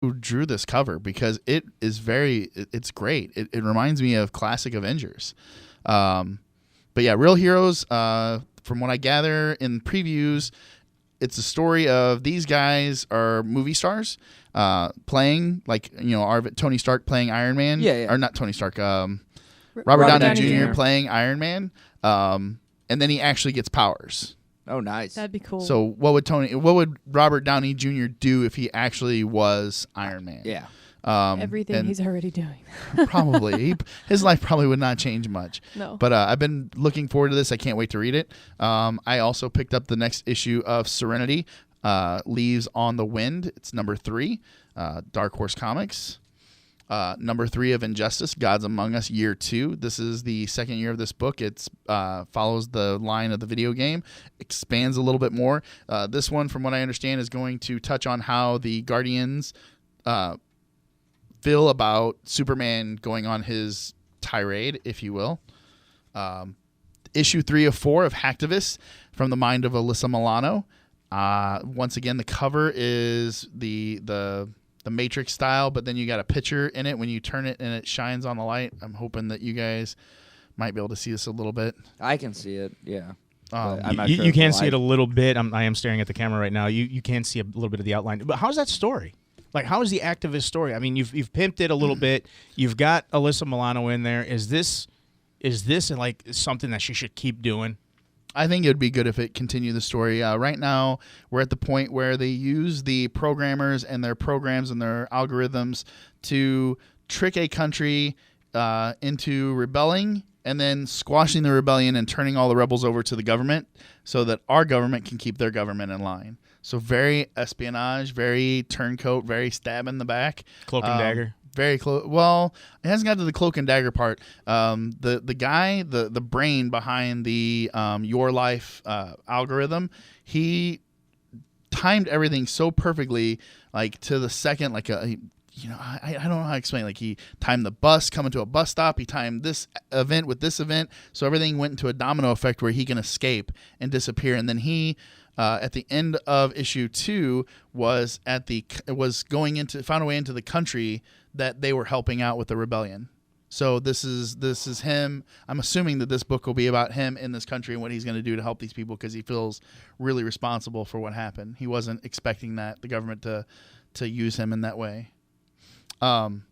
who drew this cover because it's great. It reminds me of classic Avengers. But yeah, Real Heroes, from what I gather in previews, it's a story of these guys are movie stars playing, like, Tony Stark playing Iron Man. Yeah. Or not Tony Stark, Robert Downey Jr. playing Iron Man. And then he actually gets powers. Oh, nice. That'd be cool. So what would Robert Downey Jr. do if he actually was Iron Man? Yeah. Everything he's already doing. Probably. His life probably would not change much. No. But I've been looking forward to this. I can't wait to read it. I also picked up the next issue of Serenity, Leaves on the Wind. It's number 3, Dark Horse Comics. Number 3 of Injustice, Gods Among Us, Year 2. This is the second year of this book. It follows the line of the video game, expands a little bit more. This one, from what I understand, is going to touch on how the Guardians feel about Superman going on his tirade, if you will. Issue 3 of 4 of Hacktivists, from the mind of Alyssa Milano. Once again, the cover is the Matrix style, but then you got a picture in it when you turn it and it shines on the light. I'm hoping that you guys might be able to see this a little bit. I can see it, yeah. I'm not sure you can see it a little bit. I am staring at the camera right now. You can see a little bit of the outline. But how's that story? Like, how is the activist story? I mean, you've pimped it a little bit. You've got Alyssa Milano in there. Is this like something that she should keep doing? I think it would be good if it continued the story. Right now, we're at the point where they use the programmers and their programs and their algorithms to trick a country into rebelling and then squashing the rebellion and turning all the rebels over to the government so that our government can keep their government in line. So very espionage, very turncoat, very stab in the back. Cloak and dagger. Very close. Well, it hasn't got to the cloak and dagger part. The guy, the brain behind the Your Life algorithm, he timed everything so perfectly, like to the second, like I don't know how to explain. Like, he timed the bus coming to a bus stop. He timed this event with this event, so everything went into a domino effect where he can escape and disappear. And then he, at the end of issue 2, found a way into the country that they were helping out with the rebellion. So this is him. I'm assuming that this book will be about him in this country and what he's going to do to help these people because he feels really responsible for what happened. He wasn't expecting the government to use him in that way. Then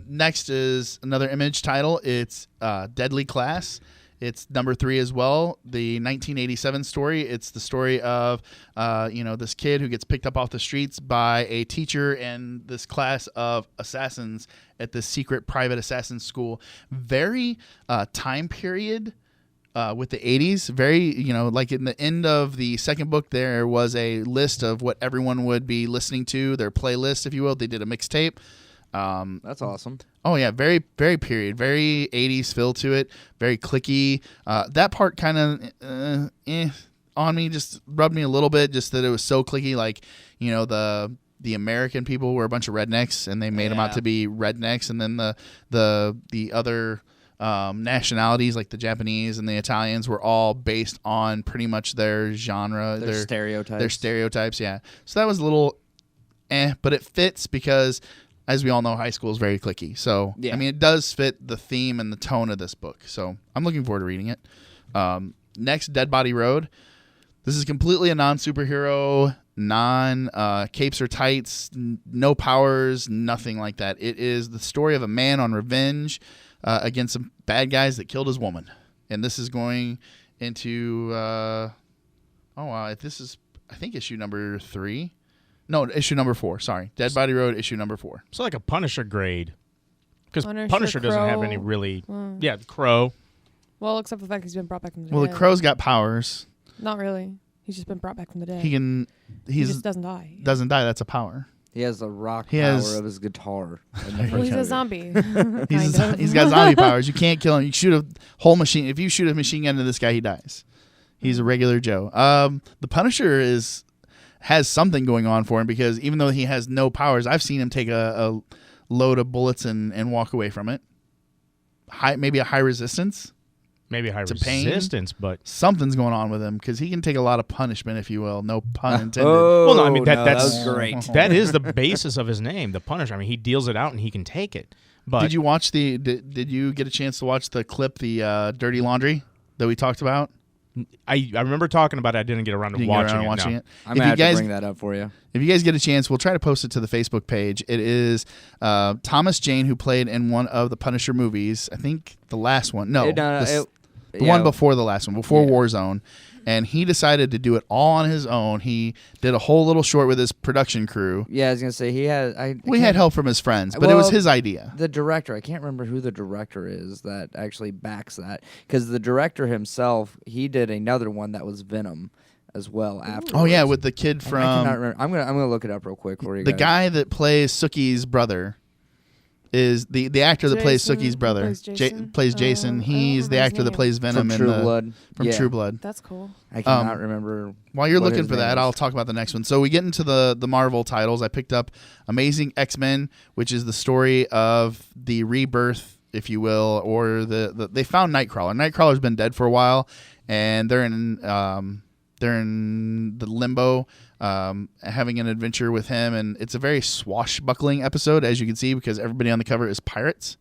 next is another Image title. It's Deadly Class. It's number 3 as well, the 1987 story. It's the story of, this kid who gets picked up off the streets by a teacher and this class of assassins at this secret private assassin school. Very time period with the 80s. Very, like in the end of the second book, there was a list of what everyone would be listening to, their playlist, if you will. They did a mixtape. That's awesome. Oh yeah, very, very period, very 80s feel to it, very clicky. That part kind of on me, just rubbed me a little bit, just that it was so clicky. Like, the American people were a bunch of rednecks, and they made them out to be rednecks, and then the other nationalities, like the Japanese and the Italians, were all based on pretty much their genre, their stereotypes. Their stereotypes, yeah. So that was a little but it fits because, as we all know, high school is very clicky. So, yeah. I mean, it does fit the theme and the tone of this book. So I'm looking forward to reading it. Next, Dead Body Road. This is completely a non-superhero, capes or tights, no powers, nothing like that. It is the story of a man on revenge against some bad guys that killed his woman. And this is going into, this is, I think, issue number 3. No, issue number 4. Sorry. Dead Body Road, issue number 4. So like a Punisher grade. Because Punisher Crow. doesn't have any really... Yeah, Crow. Well, except for the fact he's been brought back from the dead. Well, the Crow's got powers. Not really. He's just been brought back from the dead. He just doesn't die. Doesn't die. That's a power. He has the rock power of his guitar. Well, he's a zombie. He's got zombie powers. You can't kill him. You shoot a whole machine. If you shoot a machine gun into this guy, he dies. He's a regular Joe. The Punisher has something going on for him because even though he has no powers, I've seen him take a load of bullets and walk away from it. Maybe a high resistance. maybe high to pain. resistance, but something's going on with him because he can take a lot of punishment, if you will. No pun intended. Well, no, I mean that's that was great. That is the basis of his name, the Punisher. I mean, he deals it out and he can take it. But did you watch Did you get a chance to watch the clip, the Dirty Laundry that we talked about? I remember talking about it. I didn't get around to watching it. I'm going to have to bring that up for you. If you guys get a chance, we'll try to post it to the Facebook page. It is Thomas Jane, who played in one of the Punisher movies. I think the last one. No, the one before the last one, before Warzone. And he decided to do it all on his own. He did a whole little short with his production crew. Yeah, I was going to say he had... We had help from his friends, but it was his idea. The director, I can't remember who the director is that actually backs that. Because the director himself, he did another one that was Venom as well after. Oh, yeah, with the kid from... I cannot remember. I'm gonna look it up real quick for you guys. The guy that plays Sookie's brother is the actor that plays Sookie's brother. Plays Jason. He's the actor that plays Venom from True Blood. From True Blood. That's cool. I cannot remember. While you're looking for that, I'll talk about the next one. So we get into the Marvel titles. I picked up Amazing X-Men, which is the story of the rebirth, if you will, or they found Nightcrawler. Nightcrawler's been dead for a while, and they're in the limbo. Having an adventure with him, and it's a very swashbuckling episode, as you can see, because everybody on the cover is pirates.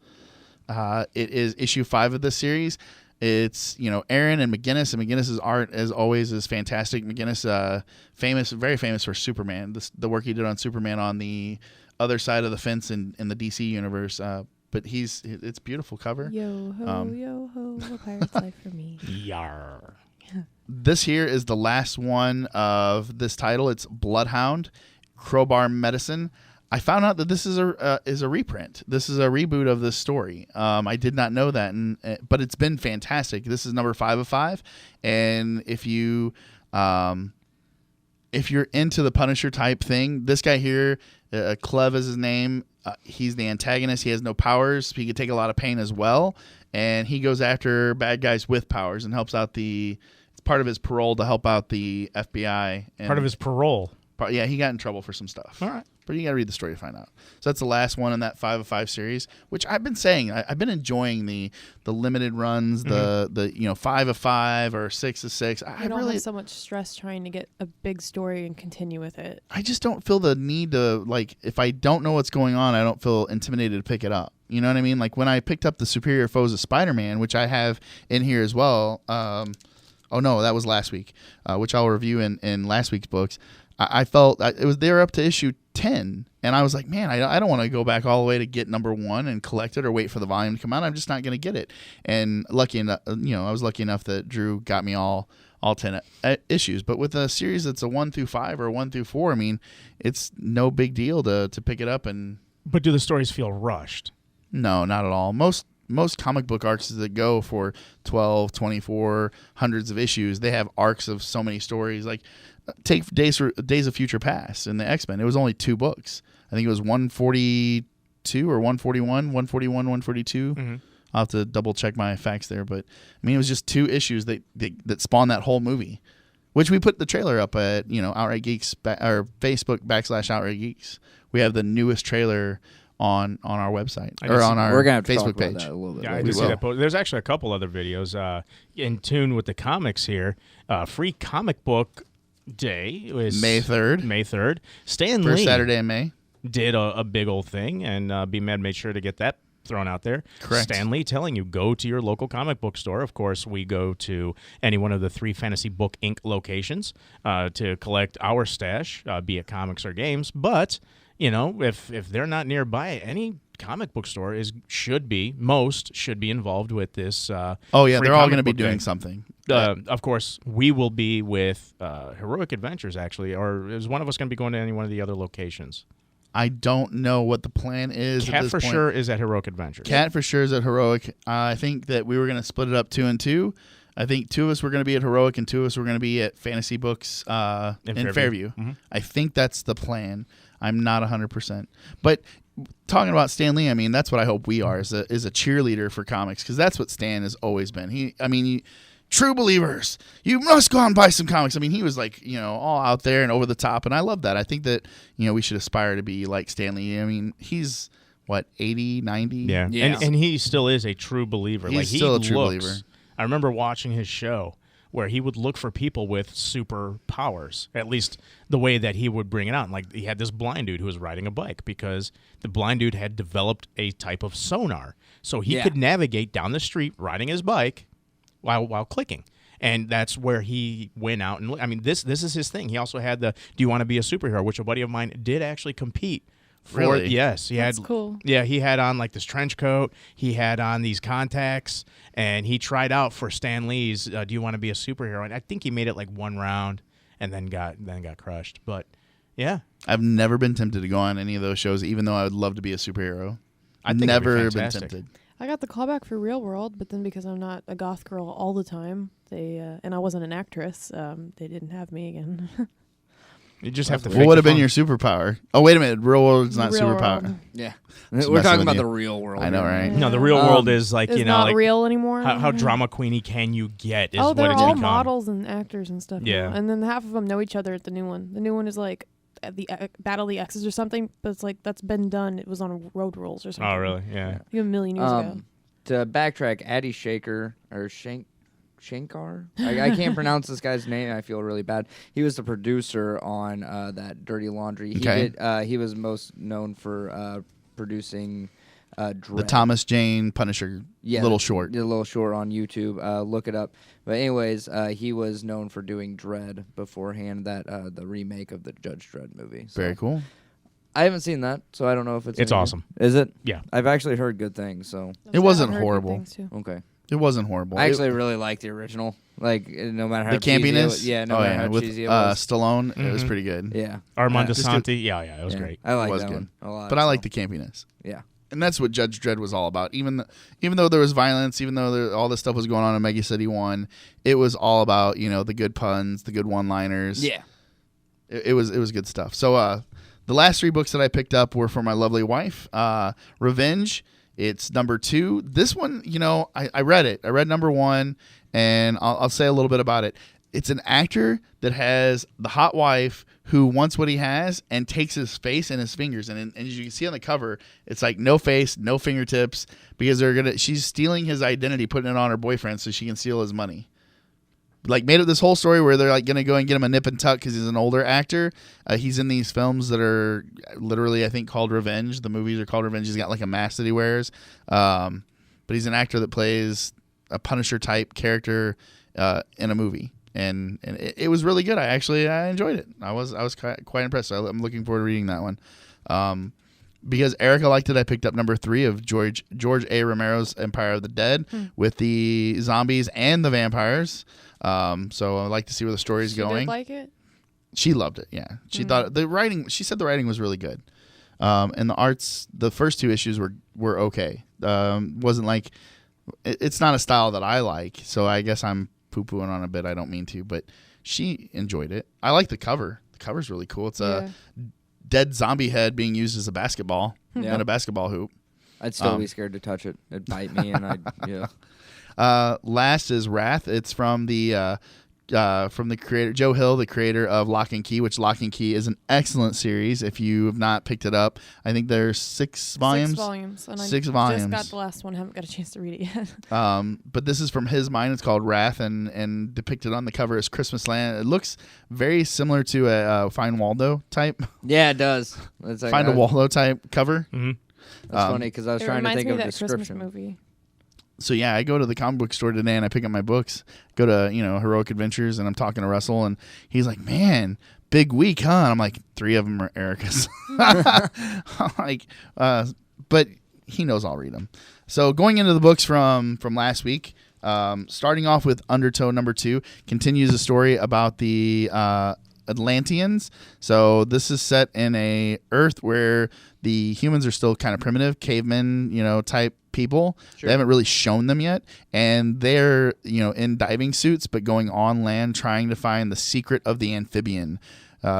It is issue 5 of this series. It's Aaron and McGinnis, and McGinnis's art, as always, is fantastic. McGinnis, very famous for Superman, the work he did on Superman on the other side of the fence in the DC universe. But it's beautiful cover. Yo ho, yo ho, a pirate's life for me. Yar. This here is the last one of this title. It's Bloodhound, Crowbar Medicine. I found out that this is a reprint. This is a reboot of this story. I did not know that, but it's been fantastic. This is number 5 of 5, and if you're into the Punisher type thing, this guy here, Clev is his name. He's the antagonist. He has no powers. He can take a lot of pain as well, and he goes after bad guys with powers and helps out it's part of his parole to help out the FBI. Part of his parole? Yeah, he got in trouble for some stuff. All right. But you got to read the story to find out. So that's the last one in that 5 of 5 series, which I've been saying. I've been enjoying the limited runs, the 5 of 5 or 6 of 6. I don't have so much stress trying to get a big story and continue with it. I just don't feel the need to, if I don't know what's going on, I don't feel intimidated to pick it up. You know what I mean? Like when I picked up the Superior Foes of Spider-Man, which I have in here as well. Oh no, that was last week, which I'll review in last week's books. I felt they were up to issue 10, and I was like, man, I don't want to go back all the way to get number 1 and collect it or wait for the volume to come out. I'm just not going to get it. And lucky enough, I was lucky enough that Drew got me all 10 issues. But with a series that's a 1 through 5 or 1 through 4, I mean, it's no big deal to pick it up. But do the stories feel rushed? No, not at all. Most comic book arcs that go for 12, 24, hundreds of issues, they have arcs of so many stories. Like, take Days of Future Past and the X-Men. It was only 2 books. I think it was 142 or 141, 141, 142. Mm-hmm. I'll have to double check my facts there. But, I mean, it was just 2 issues that spawned that whole movie, which we put the trailer up at, Outright Geeks, or Facebook /Outright Geeks. We have the newest trailer on our website or on our Facebook page. That a little bit I did see that post. There's actually a couple other videos in tune with the comics here. Free comic book day was May 3rd. May 3rd. Stan First Lee Saturday in May did a big old thing, and B-Med made sure to get that thrown out there. Correct. Stan Lee telling you, go to your local comic book store. Of course, we go to any one of the 3 Fantasy Book Inc. locations to collect our stash, be it comics or games. But if they're not nearby, any comic book store should be involved with this. They're all going to be doing something. Of course, we will be with Heroic Adventures, actually, or is one of us going to be going to any one of the other locations? I don't know what the plan is. Cat at this for point. sure is at Heroic Adventures. Cat for sure is at Heroic. I think that we were going to split it up 2 and 2. I think 2 of us were going to be at Heroic and 2 of us were going to be at Fantasy Books in Fairview. Mm-hmm. I think that's the plan. I'm not 100%. But talking about Stan Lee, I mean, that's what I hope we are, is a cheerleader for comics, because that's what Stan has always been. True believers, you must go out and buy some comics. I mean, he was like, all out there and over the top, and I love that. I think that, we should aspire to be like Stan Lee. I mean, he's, 80, 90? Yeah. And he still is a true believer. He's still a true believer. I remember watching his show where he would look for people with superpowers, at least the way that he would bring it out. Like he had this blind dude who was riding a bike because the blind dude had developed a type of sonar. So he could navigate down the street riding his bike while clicking. And that's where he went out and I mean, this is his thing. He also had the "Do you want to be a superhero?" which a buddy of mine did actually compete for. Really? Yes, That's cool. Yeah, he had on like this trench coat. He had on these contacts, and he tried out for Stan Lee's "Do you want to be a superhero?" And I think he made it like one round, and then got crushed. But yeah, I've never been tempted to go on any of those shows, even though I would love to be a superhero. I think it'd be never been fantastic. tempted. I got the callback for Real World, but then because I'm not a goth girl all the time, they and I wasn't an actress, they didn't have me again. You just have to. What would have been your superpower? Oh, wait a minute. Real world's not Real superpower. world. Yeah. Just We're messing talking with about you. the real world. I know, here. right? No, the real world is like It's you know, not like real anymore. how drama queeny can you get? Is Oh, what they're it's all become. models and actors and stuff. Yeah. now. And then half of them know each other at the new one. The new one is like at the Battle of the X's or something, but it's like that's been done. It was on Road Rules or something. Oh, really? Yeah. Like a million years ago. To backtrack, Addy Shaker or Shankar. I can't pronounce this guy's name. I feel really bad. He was the producer on that Dirty Laundry. He was most known for producing Dread. The Thomas Jane Punisher little short. The little short on YouTube. Look it up. But anyways, he was known for doing Dread beforehand. That the remake of the Judge Dredd movie. So Very cool. I haven't seen that, so I don't know if it's. It's any good. awesome. Is it? Yeah. I've actually heard good things. So It wasn't I've heard good horrible. things, too. okay. It wasn't horrible. I actually really like the original. Like no matter how the cheesy campiness. no matter how with cheesy it was. Stallone, it was Mhm. pretty good. Yeah. Armand Just DeSanti. Yeah, it was Yeah. great. I like was that good. one a lot. But I like so. the campiness. Yeah. And that's what Judge Dredd was all about. Even though there was violence, even though all this stuff was going on in Mega City 1, it was all about, the good puns, the good one-liners. Yeah. It was good stuff. So the last 3 books that I picked up were for my lovely wife. Revenge, it's number 2. This one, I read it. I read number 1, and I'll say a little bit about it. It's an actor that has the hot wife who wants what he has and takes his face and his fingers. And as you can see on the cover, it's like no face, no fingertips, because she's stealing his identity, putting it on her boyfriend so she can steal his money. Like made up this whole story where they're like going to go and get him a nip and tuck because he's an older actor. He's in these films that are literally, I think, called Revenge. The movies are called Revenge. He's got like a mask that he wears. But he's an actor that plays a Punisher type character in a movie. And it was really good. I enjoyed it. I was quite impressed. I'm looking forward to reading that one. Because Erica liked it, I picked up number 3 of George A. Romero's Empire of the Dead with the zombies and the vampires. So I'd like to see where the story's She going. did like it? She loved it. Yeah, she thought the writing. She said the writing was really good, and the arts. The first 2 issues were okay. Wasn't like it's not a style that I like. So I guess I'm poo-pooing on a bit. I don't mean to, but she enjoyed it. I like the cover. The cover's really cool. It's a dead zombie head being used as a basketball in a basketball hoop. I'd still be scared to touch it. It'd bite me, and Last is Wrath. It's from the creator Joe Hill, the creator of Lock and Key, which Lock and Key is an excellent series. If you have not picked it up, I think there's 6 volumes. 6 volumes. And 6 I volumes. just got the last one. Haven't got a chance to read it yet. But this is from his mind. It's called Wrath, and depicted on the cover is Christmas Land. It looks very similar to a Find Waldo type. yeah, it does. It's like, Find a Waldo type cover. Mm-hmm. That's funny because I was It trying to reminds think me of of a that Christmas description. movie. So yeah, I go to the comic book store today and I pick up my books. Go to Heroic Adventures and I'm talking to Russell and he's like, "Man, big week, huh?" And I'm like, 3 of them are Erica's. I'm like, but he knows I'll read them. So going into the books from last week, starting off with Undertow number 2, continues a story about the Atlanteans. So this is set in a Earth where the humans are still kind of primitive, cavemen, type people. Sure. They haven't really shown them yet, and they're in diving suits, but going on land trying to find the secret of the amphibian.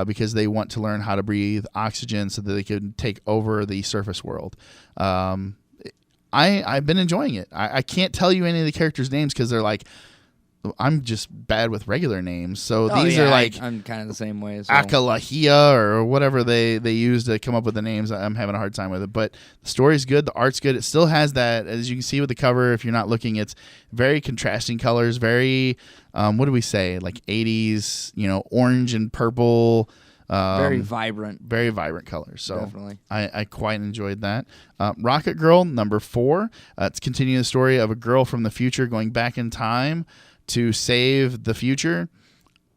Because they want to learn how to breathe oxygen so that they can take over the surface world. I've been enjoying it. I can't tell you any of the characters' names because they're like I'm just bad with regular names. So these are like I'm kind of the same way. So. Akalahia or whatever they use to come up with the names. I'm having a hard time with it. But the story's good. The art's good. It still has that, as you can see with the cover, if you're not looking, it's very contrasting colors, very, what do we say, like 80s, orange and purple. Very vibrant. Very vibrant colors. So definitely. I quite enjoyed that. Rocket Girl, number 4. It's continuing the story of a girl from the future going back in time to save the future.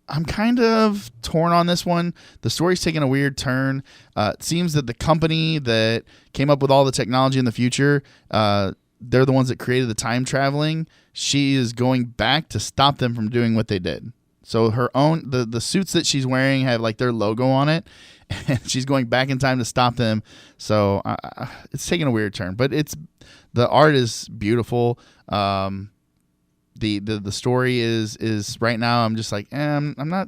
I'm kind of torn on this one. The story's taking a weird turn. It seems that the company that came up with all the technology in the future, they're the ones that created the time traveling. She is going back to stop them from doing what they did. So her own the suits that she's wearing have like their logo on it, and she's going back in time to stop them. So it's taking a weird turn, but the art is beautiful. The story is right now. I'm just like I'm not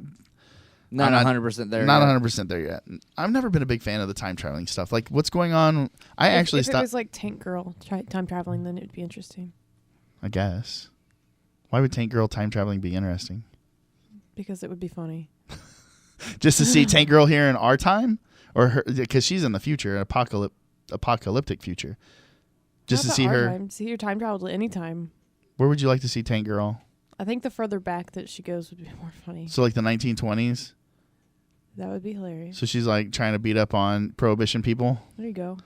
100% there. Not 100% there yet. I've never been a big fan of the time traveling stuff. Like what's going on? If it was like Tank Girl time traveling, then it'd be interesting. I guess. Why would Tank Girl time traveling be interesting? Because it would be funny. Just to see Tank Girl here in our time? Or her, because she's in the future, apocalyptic future. Just Not to see her. Time. See your time travel to any time. Where would you like to see Tank Girl? I think the further back that she goes would be more funny. So like the 1920s? That would be hilarious. So she's like trying to beat up on prohibition people? There you go.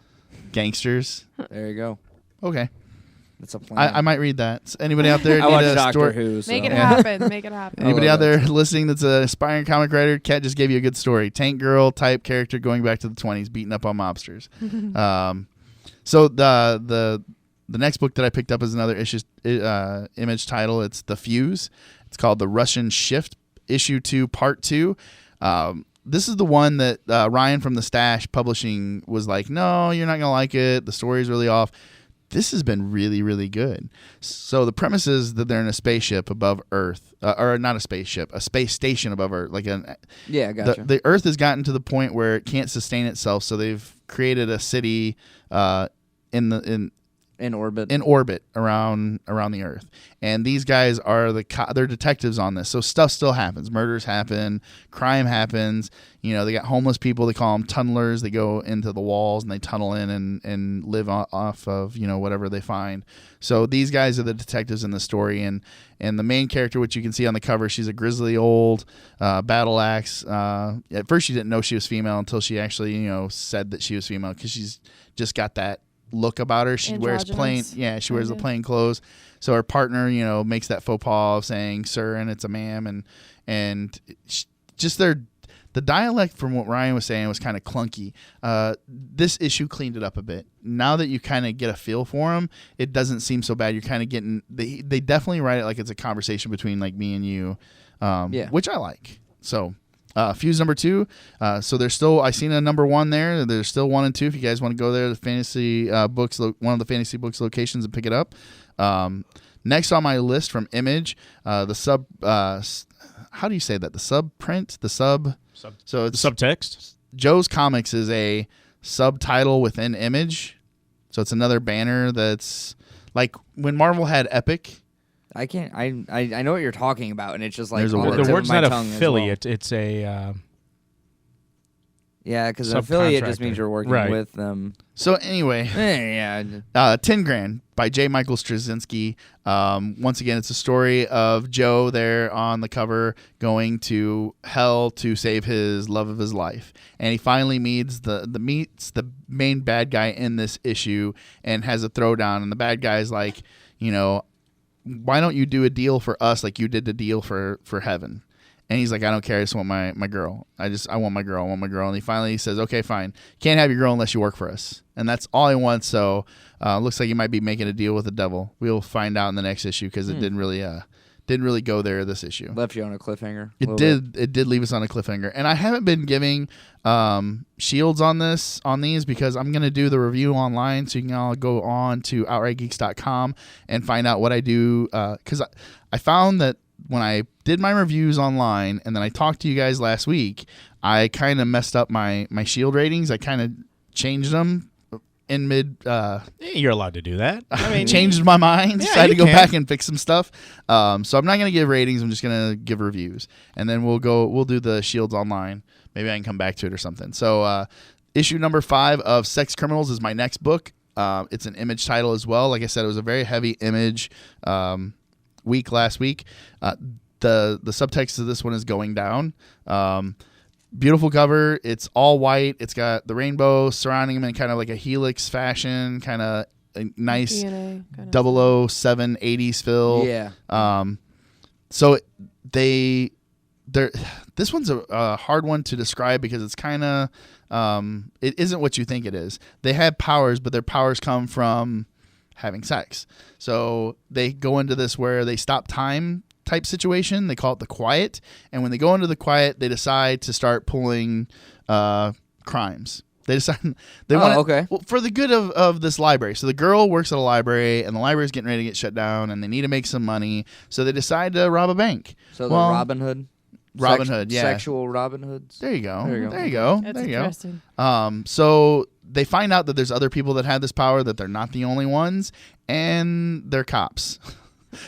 Gangsters? There you go. Okay. That's a plan. I might read that. So anybody out there I need watch a Doctor Who. So. Make it happen. Make it happen. Anybody out there listening that's an aspiring comic writer, Kat just gave you a good story. Tank Girl type character going back to the 20s, beating up on mobsters. So the next book that I picked up is another image title. It's The Fuse. It's called The Russian Shift, Issue 2, Part 2. This is the one that Ryan from the Stash Publishing was like, no, you're not going to like it. The story's really off. This has been really, really good. So the premise is that they're in a spaceship above Earth, or not a spaceship, a space station above Earth. Yeah, gotcha. The Earth has gotten to the point where it can't sustain itself, so they've created a city in orbit around the Earth. And these guys are they're detectives on this. So stuff still happens. Murders happen. Crime happens. They got homeless people. They call them tunnelers. They go into the walls and they tunnel in and live off of, whatever they find. So these guys are the detectives in the story. And the main character, which you can see on the cover, she's a grizzly old battle axe. At first she didn't know she was female until she actually, said that she was female, because she's just got that look about her. She wears the plain clothes. So her partner, makes that faux pas of saying sir and it's a ma'am, and just the dialect from what Ryan was saying was kind of clunky. This issue cleaned it up a bit. Now that you kind of get a feel for them, it doesn't seem so bad. You're kind of getting they definitely write it like it's a conversation between like me and you, which I like. So Fuse number 2. So there's still, I seen a number 1 there. There's still 1 and 2. If you guys want to go there, the fantasy books, one of the fantasy books locations, and pick it up. Next on my list from Image, how do you say that? The subprint, so it's the subtext. Joe's Comics is a subtitle within Image. So it's another banner that's like when Marvel had Epic. I can't. I know what you're talking about, and it's just like the word's not affiliate. Well. It's a because an affiliate just means you're working with them. So anyway, $10,000 by J. Michael Straczynski. Once again, it's a story of Joe there on the cover going to hell to save his love of his life, and he finally meets the main bad guy in this issue and has a throwdown, and the bad guy's like, why don't you do a deal for us like you did the deal for heaven? And he's like, I don't care. I just want my girl. I want my girl. And he finally says, okay, fine. Can't have your girl unless you work for us. And that's all he wants. So looks like he might be making a deal with the devil. We'll find out in the next issue, because it didn't really go there this issue. Left you on a cliffhanger. It did leave us on a cliffhanger. And I haven't been giving shields on these because I'm going to do the review online, so you can all go on to outrightgeeks.com and find out what I do, because I found that when I did my reviews online and then I talked to you guys last week, I kind of messed up my shield ratings. I kind of changed them in mid. You're allowed to do that. I mean, changed my mind. Yeah, Decided to go can. back and fix some stuff. So I'm not gonna give ratings. I'm just gonna give reviews, and then we'll do the Shields online. Maybe I can come back to it or something. So issue number 5 of Sex Criminals is my next book. It's an Image title as well. Like I said, it was a very heavy Image week last week. The subtext of this one is going down. Beautiful cover. It's all white. It's got the rainbow surrounding them in kind of like a helix fashion, kind of a nice DNA kind of 007 80s feel. Yeah. So this one's a hard one to describe because it's kind of it isn't what you think it is. They have powers, but their powers come from having sex. So they go into this where they stop time type situation. They call it the quiet, and when they go into the quiet, they decide to start pulling crimes. They decide they want okay. well, for the good of this library. So the girl works at a library, and the library's getting ready to get shut down, and they need to make some money. So they decide to rob a bank. So the Robin Hood. Robin Hood, yeah. Sexual Robin Hoods. There you go. There you go. There you go. That's there you interesting. go. So they find out that there's other people that have this power, that they're not the only ones, and they're cops.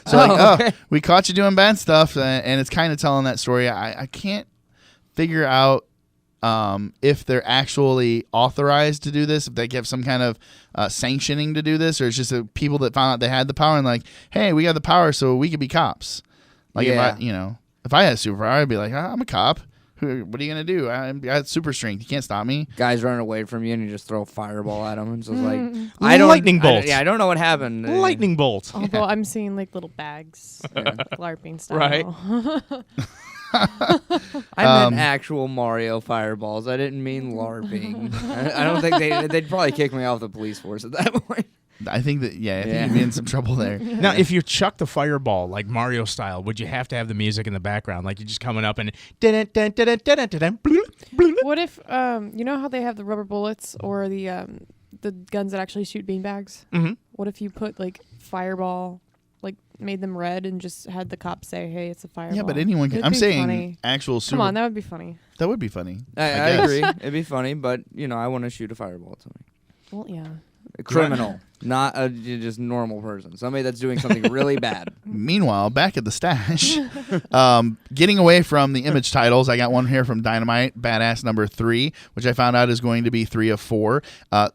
So okay. We caught you doing bad stuff, and it's kind of telling that story. I can't figure out if they're actually authorized to do this, if they have some kind of sanctioning to do this, or it's just people that found out they had the power and like, hey, we got the power, so we could be cops. Like Yeah. if I had a superpower, I'd be like, I'm a cop. What are you gonna do? I got super strength. You can't stop me. Guys running away from you and you just throw a fireball at them and so it's like Lightning bolt. I don't know what happened. Lightning bolt. Although I'm seeing like little bags, LARPing style. Right. I meant actual Mario fireballs. I didn't mean LARPing. I don't think they'd probably kick me off the police force at that point. I think that I think you'd be in some trouble there. Now, if you chuck the fireball like Mario style, would you have to have the music in the background, like you're just coming up and What if you know how they have the rubber bullets or the guns that actually shoot beanbags? Mhm. What if you put like fireball, like made them red and just had the cops say, "Hey, it's a fireball." Yeah, but anyone can. It'd I'm be saying funny. actual super. Come on, that would be funny. That would be funny. I guess. agree. It'd be funny, but I want to shoot a fireball at somebody. Well, yeah. A criminal, not a just normal person. Somebody that's doing something really bad. Meanwhile, back at the stash, getting away from the Image titles, I got one here from Dynamite, Badass number 3, which I found out is going to be 3 of 4.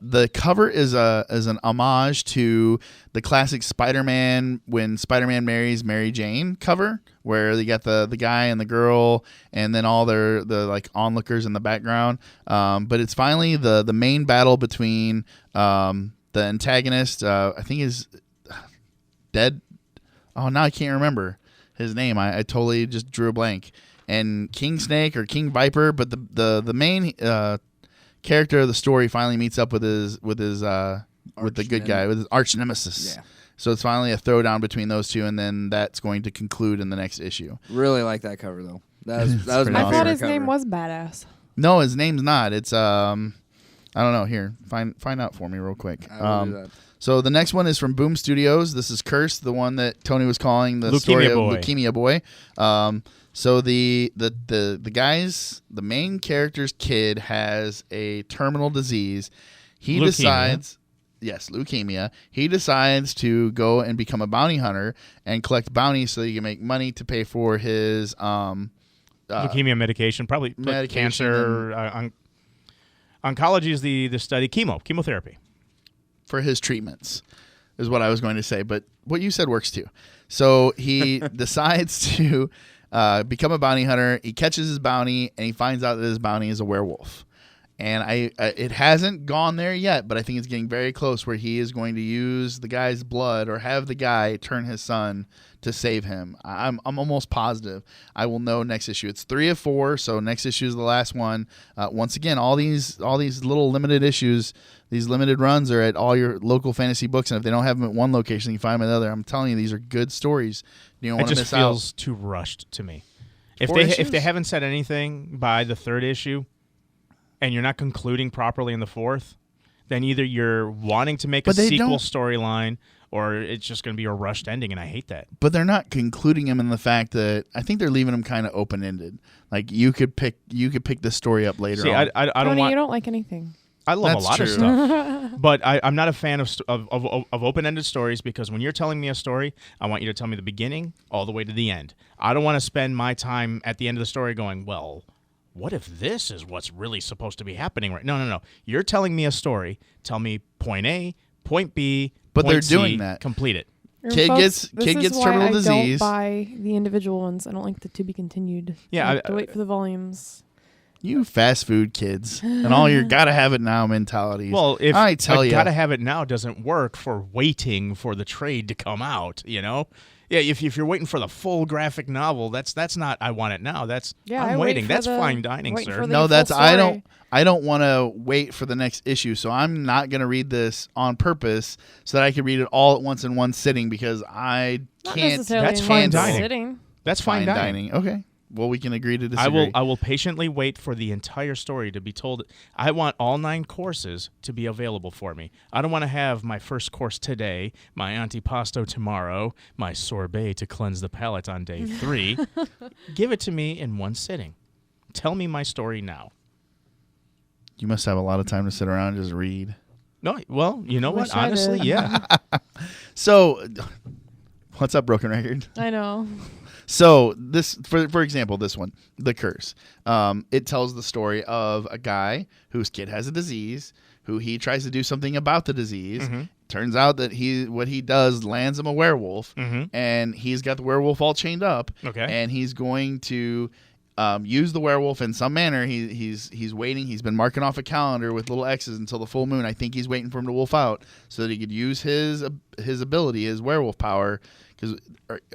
The cover is an homage to the classic Spider-Man when Spider-Man marries Mary Jane cover, where you got the guy and the girl, and then all the like onlookers in the background. But it's finally the main battle between the antagonist. I think is dead. Oh, now I can't remember his name. I totally just drew a blank. And King Snake or King Viper, but the main character of the story finally meets up with the good guy, with his arch nemesis. Yeah. So it's finally a throwdown between those two, and then that's going to conclude in the next issue. Really like that cover though. That was pretty my I awesome. thought favorite his cover. name was Badass. No, his name's not. It's I don't know. Here, find out for me real quick. I will do that. So the next one is from Boom Studios. This is Cursed, the one that Tony was calling the Leukemia story of Boy. Leukemia Boy. So the guys, the main character's kid has a terminal disease. He Leukemia. decides, yes, leukemia. He decides to go and become a bounty hunter and collect bounties so he can make money to pay for his leukemia medication, probably medication cancer. Oncology is the study. Chemotherapy. for his treatments, is what I was going to say. But what you said works too. So he decides to become a bounty hunter. He catches his bounty, and he finds out that his bounty is a werewolf. And it hasn't gone there yet, but I think it's getting very close where he is going to use the guy's blood or have the guy turn his son to save him. I'm almost positive. I will know next issue. It's 3 of 4, so next issue is the last one. Once again, all these little limited issues, these limited runs are at all your local fantasy books, and if they don't have them at one location, you can find them at another. I'm telling you, these are good stories. You don't It want to just miss feels out. too rushed to me. If 4 they issues? haven't said anything by the 3rd issue, and you're not concluding properly in the 4th, then either you're wanting to make a But they sequel don't- storyline, or it's just going to be a rushed ending, and I hate that. But they're not concluding him in the fact that I think they're leaving him kind of open ended. Like you could pick this story up later See, on. I don't Tony, want. you don't like anything. I love That's a lot true. of stuff, but I'm not a fan of open-ended stories, because when you're telling me a story, I want you to tell me the beginning all the way to the end. I don't want to spend my time at the end of the story going, well, what if this is what's really supposed to be happening right? No. You're telling me a story. Tell me point A, point B, But point they're C, doing that. Complete it. Kid Folks, gets terminal disease. I don't buy the individual ones. I don't like the to be continued. Yeah, I like to wait for the volumes. You fast food kids and all your gotta have it now mentalities. Well, if I tell you, gotta have it now doesn't work for waiting for the trade to come out, Yeah, if you're waiting for the full graphic novel, that's not I want it now. I'm waiting. That's fine dining, sir. No, that's I don't want to wait for the next issue, so I'm not going to read this on purpose so that I can read it all at once in one sitting because I can't. That's fine dining. Sitting. That's fine dining. Okay. Well, we can agree to disagree. I will patiently wait for the entire story to be told. I want all 9 courses to be available for me. I don't want to have my first course today, my antipasto tomorrow, my sorbet to cleanse the palate on day 3. Give it to me in one sitting. Tell me my story now. You must have a lot of time to sit around and just read. No, well, you know what? Honestly, yeah. So, what's up, Broken Record? I know. So this, for example, this one, The Curse. It tells the story of a guy whose kid has a disease, who he tries to do something about the disease. Mm-hmm. Turns out that what he does lands him a werewolf, and he's got the werewolf all chained up. Okay. And he's going to use the werewolf in some manner. He's waiting. He's been marking off a calendar with little X's until the full moon. I think he's waiting for him to wolf out so that he could use his ability, his werewolf power. Because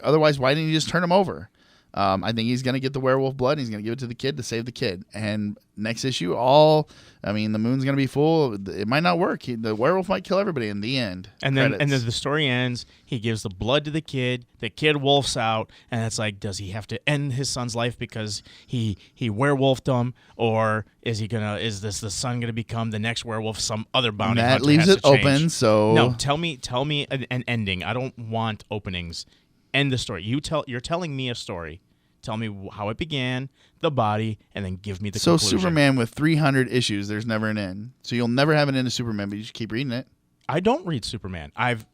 otherwise, why didn't he just turn him over? I think he's going to get the werewolf blood. And he's going to give it to the kid to save the kid. And next issue, the moon's going to be full. It might not work. The werewolf might kill everybody in the end. And then the story ends. He gives the blood to the kid. The kid wolfs out. And it's like, does he have to end his son's life because he werewolfed him? Or is the son going to become the next werewolf, some other bounty hunter? That leaves it open. So no, tell me an ending. I don't want openings. End the story. You're telling me a story. Tell me how it began, the body, and then give me the conclusion. So Superman with 300 issues, there's never an end. So you'll never have an end to Superman, but you should keep reading it. I don't read Superman. I've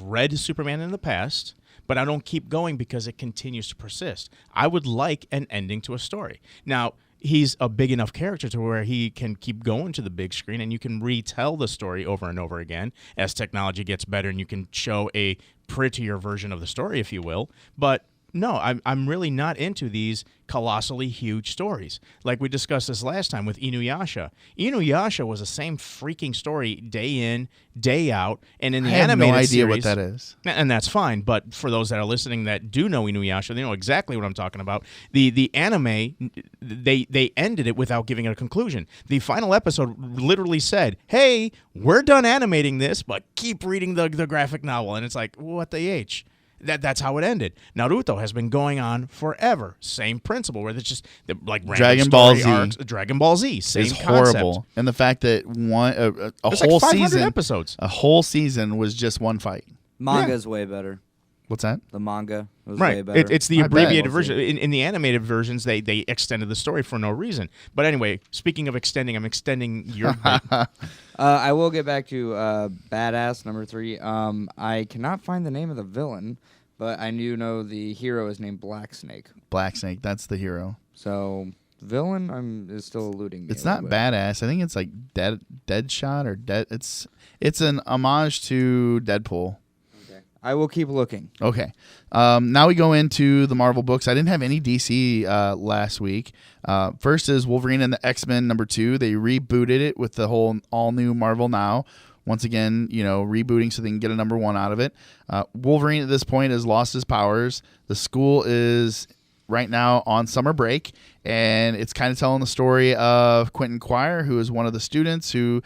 read Superman in the past, but I don't keep going because it continues to persist. I would like an ending to a story. Now, he's a big enough character to where he can keep going to the big screen and you can retell the story over and over again as technology gets better and you can show a prettier version of the story, if you will. But no, I'm really not into these colossally huge stories. Like we discussed this last time with Inuyasha. Inuyasha was the same freaking story day in, day out, and in the animated series, I have no idea what that is. And that's fine, but for those that are listening that do know Inuyasha, they know exactly what I'm talking about. The anime, they ended it without giving it a conclusion. The final episode literally said, hey, we're done animating this, but keep reading the graphic novel. And it's like, what the H? That's how it ended. Naruto has been going on forever. Same principle, where it's just like Dragon Ball Z. Arcs, Dragon Ball Z, same concept. Horrible. And the fact that it's whole like 500 season, episodes, a whole season was just one fight. Manga's way better. What's that? The manga was right. way better. It's the abbreviated version. In the animated versions, they extended the story for no reason. But anyway, speaking of extending, I'm extending your. I will get back to Badass number 3. I cannot find the name of the villain, but I do know the hero is named Black Snake. Black Snake, that's the hero. So villain is still eluding me. It's not Badass. I think it's like Deadshot or Dead. It's an homage to Deadpool. I will keep looking. Okay. Now we go into the Marvel books. I didn't have any DC last week. First is Wolverine and the X-Men number 2. They rebooted it with the whole all-new Marvel Now. Once again, rebooting so they can get a number 1 out of it. Wolverine at this point has lost his powers. The school is right now on summer break, and it's kind of telling the story of Quentin Quire, who is one of the students who...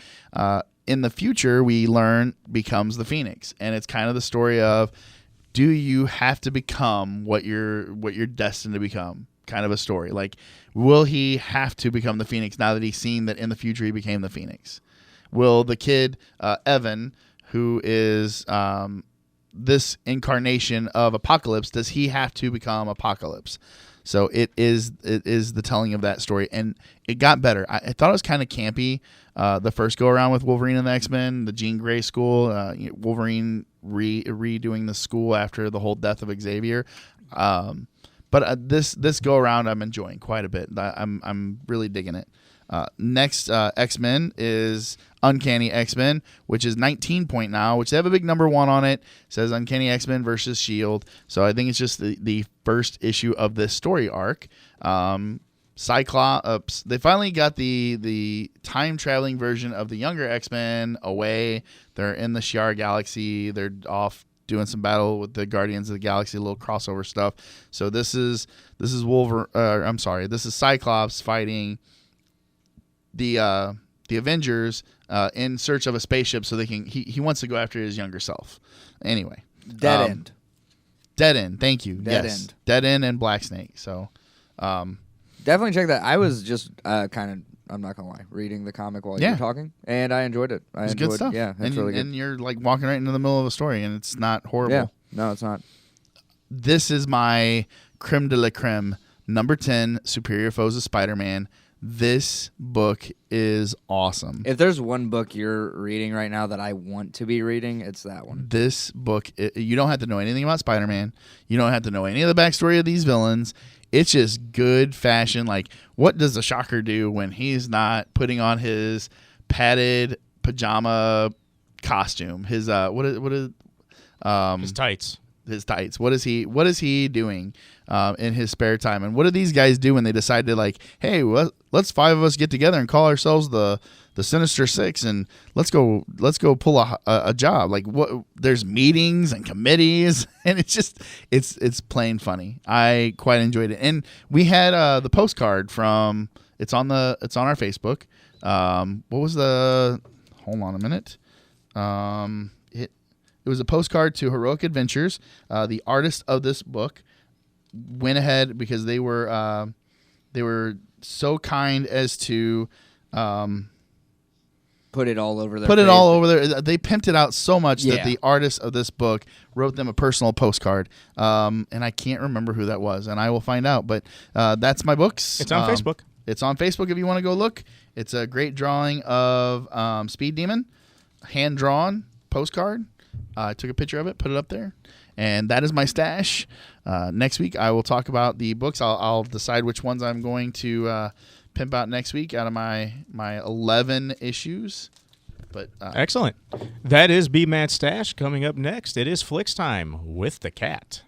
in the future, we learn becomes the Phoenix, and it's kind of the story of, do you have to become what you're destined to become? Kind of a story. Like, will he have to become the Phoenix now that he's seen that in the future he became the Phoenix? Will the kid Evan, who is this incarnation of Apocalypse, does he have to become Apocalypse? So it is the telling of that story, and it got better. I thought it was kind of campy the first go around with Wolverine and the X-Men, the Jean Grey school, Wolverine redoing the school after the whole death of Xavier. But this go around, I'm enjoying quite a bit. I'm really digging it. Next, X-Men is Uncanny X-Men, which is 19 point now, which they have a big number 1 on it. It says Uncanny X-Men versus S.H.I.E.L.D. So I think it's just the first issue of this story arc. Cyclops, they finally got the time traveling version of the younger X-Men away. They're in the Shi'ar Galaxy. They're off doing some battle with the Guardians of the Galaxy, a little crossover stuff. So this is this is Cyclops fighting the Avengers in search of a spaceship so they can he wants to go after his younger self. Anyway, Dead End. Thank you. End. Dead End and Black Snake. So definitely check that. I was just kind of, I'm not gonna lie, reading the comic while you were talking, and I enjoyed it. It's good stuff. Yeah, it's really good. And you're like walking right into the middle of a story, and it's not horrible. Yeah, no, it's not. This is my creme de la creme, number 10, Superior Foes of Spider-Man. This book is awesome. If there's one book you're reading right now that I want to be reading, it's that one. This book, you don't have to know anything about Spider-Man. You don't have to know any of the backstory of these villains. It's just good fashion. Like, what does the Shocker do when he's not putting on his padded pajama costume? His what is his tights. His tights. What is he doing in his spare time? And what do these guys do when they decide to, like, hey, let's 5 of us get together and call ourselves the Sinister Six, and let's go pull a job. Like, what? There's meetings and committees, and it's plain funny. I quite enjoyed it, and we had the postcard from. It's on our Facebook. What was the? Hold on a minute. It was a postcard to Heroic Adventures. The artist of this book went ahead because they were so kind as to put it all over there. They pimped it out so much that the artist of this book wrote them a personal postcard. And I can't remember who that was, and I will find out. But that's my books. It's on Facebook. It's on Facebook if you want to go look. It's a great drawing of Speed Demon, hand drawn postcard. I took a picture of it, put it up there, and that is my stash. Next week, I will talk about the books. I'll decide which ones I'm going to pimp out next week out of my 11 issues. But excellent. That is B. Matt's stash. Coming up next, it is Flicks Time with the cat.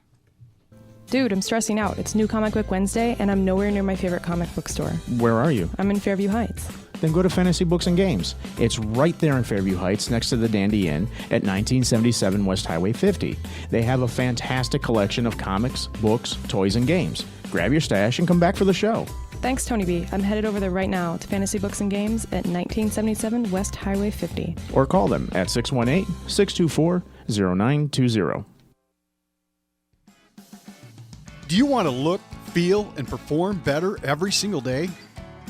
Dude, I'm stressing out. It's New Comic Book Wednesday, and I'm nowhere near my favorite comic book store. Where are you? I'm in Fairview Heights. Then go to Fantasy Books and Games. It's right there in Fairview Heights next to the Dandy Inn at 1977 West Highway 50. They have a fantastic collection of comics, books, toys, and games. Grab your stash and come back for the show. Thanks, Tony B. I'm headed over there right now to Fantasy Books and Games at 1977 West Highway 50. Or call them at 618-624-0920. Do you want to look, feel, and perform better every single day?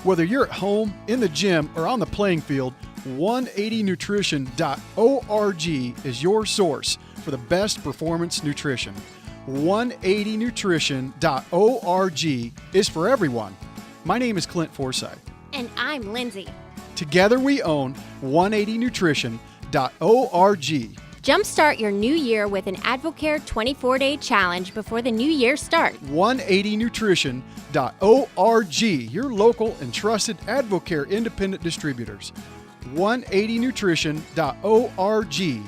Whether you're at home, in the gym, or on the playing field, 180nutrition.org is your source for the best performance nutrition. 180nutrition.org is for everyone. My name is Clint Forsythe. And I'm Lindsay. Together we own 180nutrition.org. Jumpstart your new year with an Advocare 24-day challenge before the new year starts. 180nutrition.org, your local and trusted Advocare independent distributors. 180nutrition.org.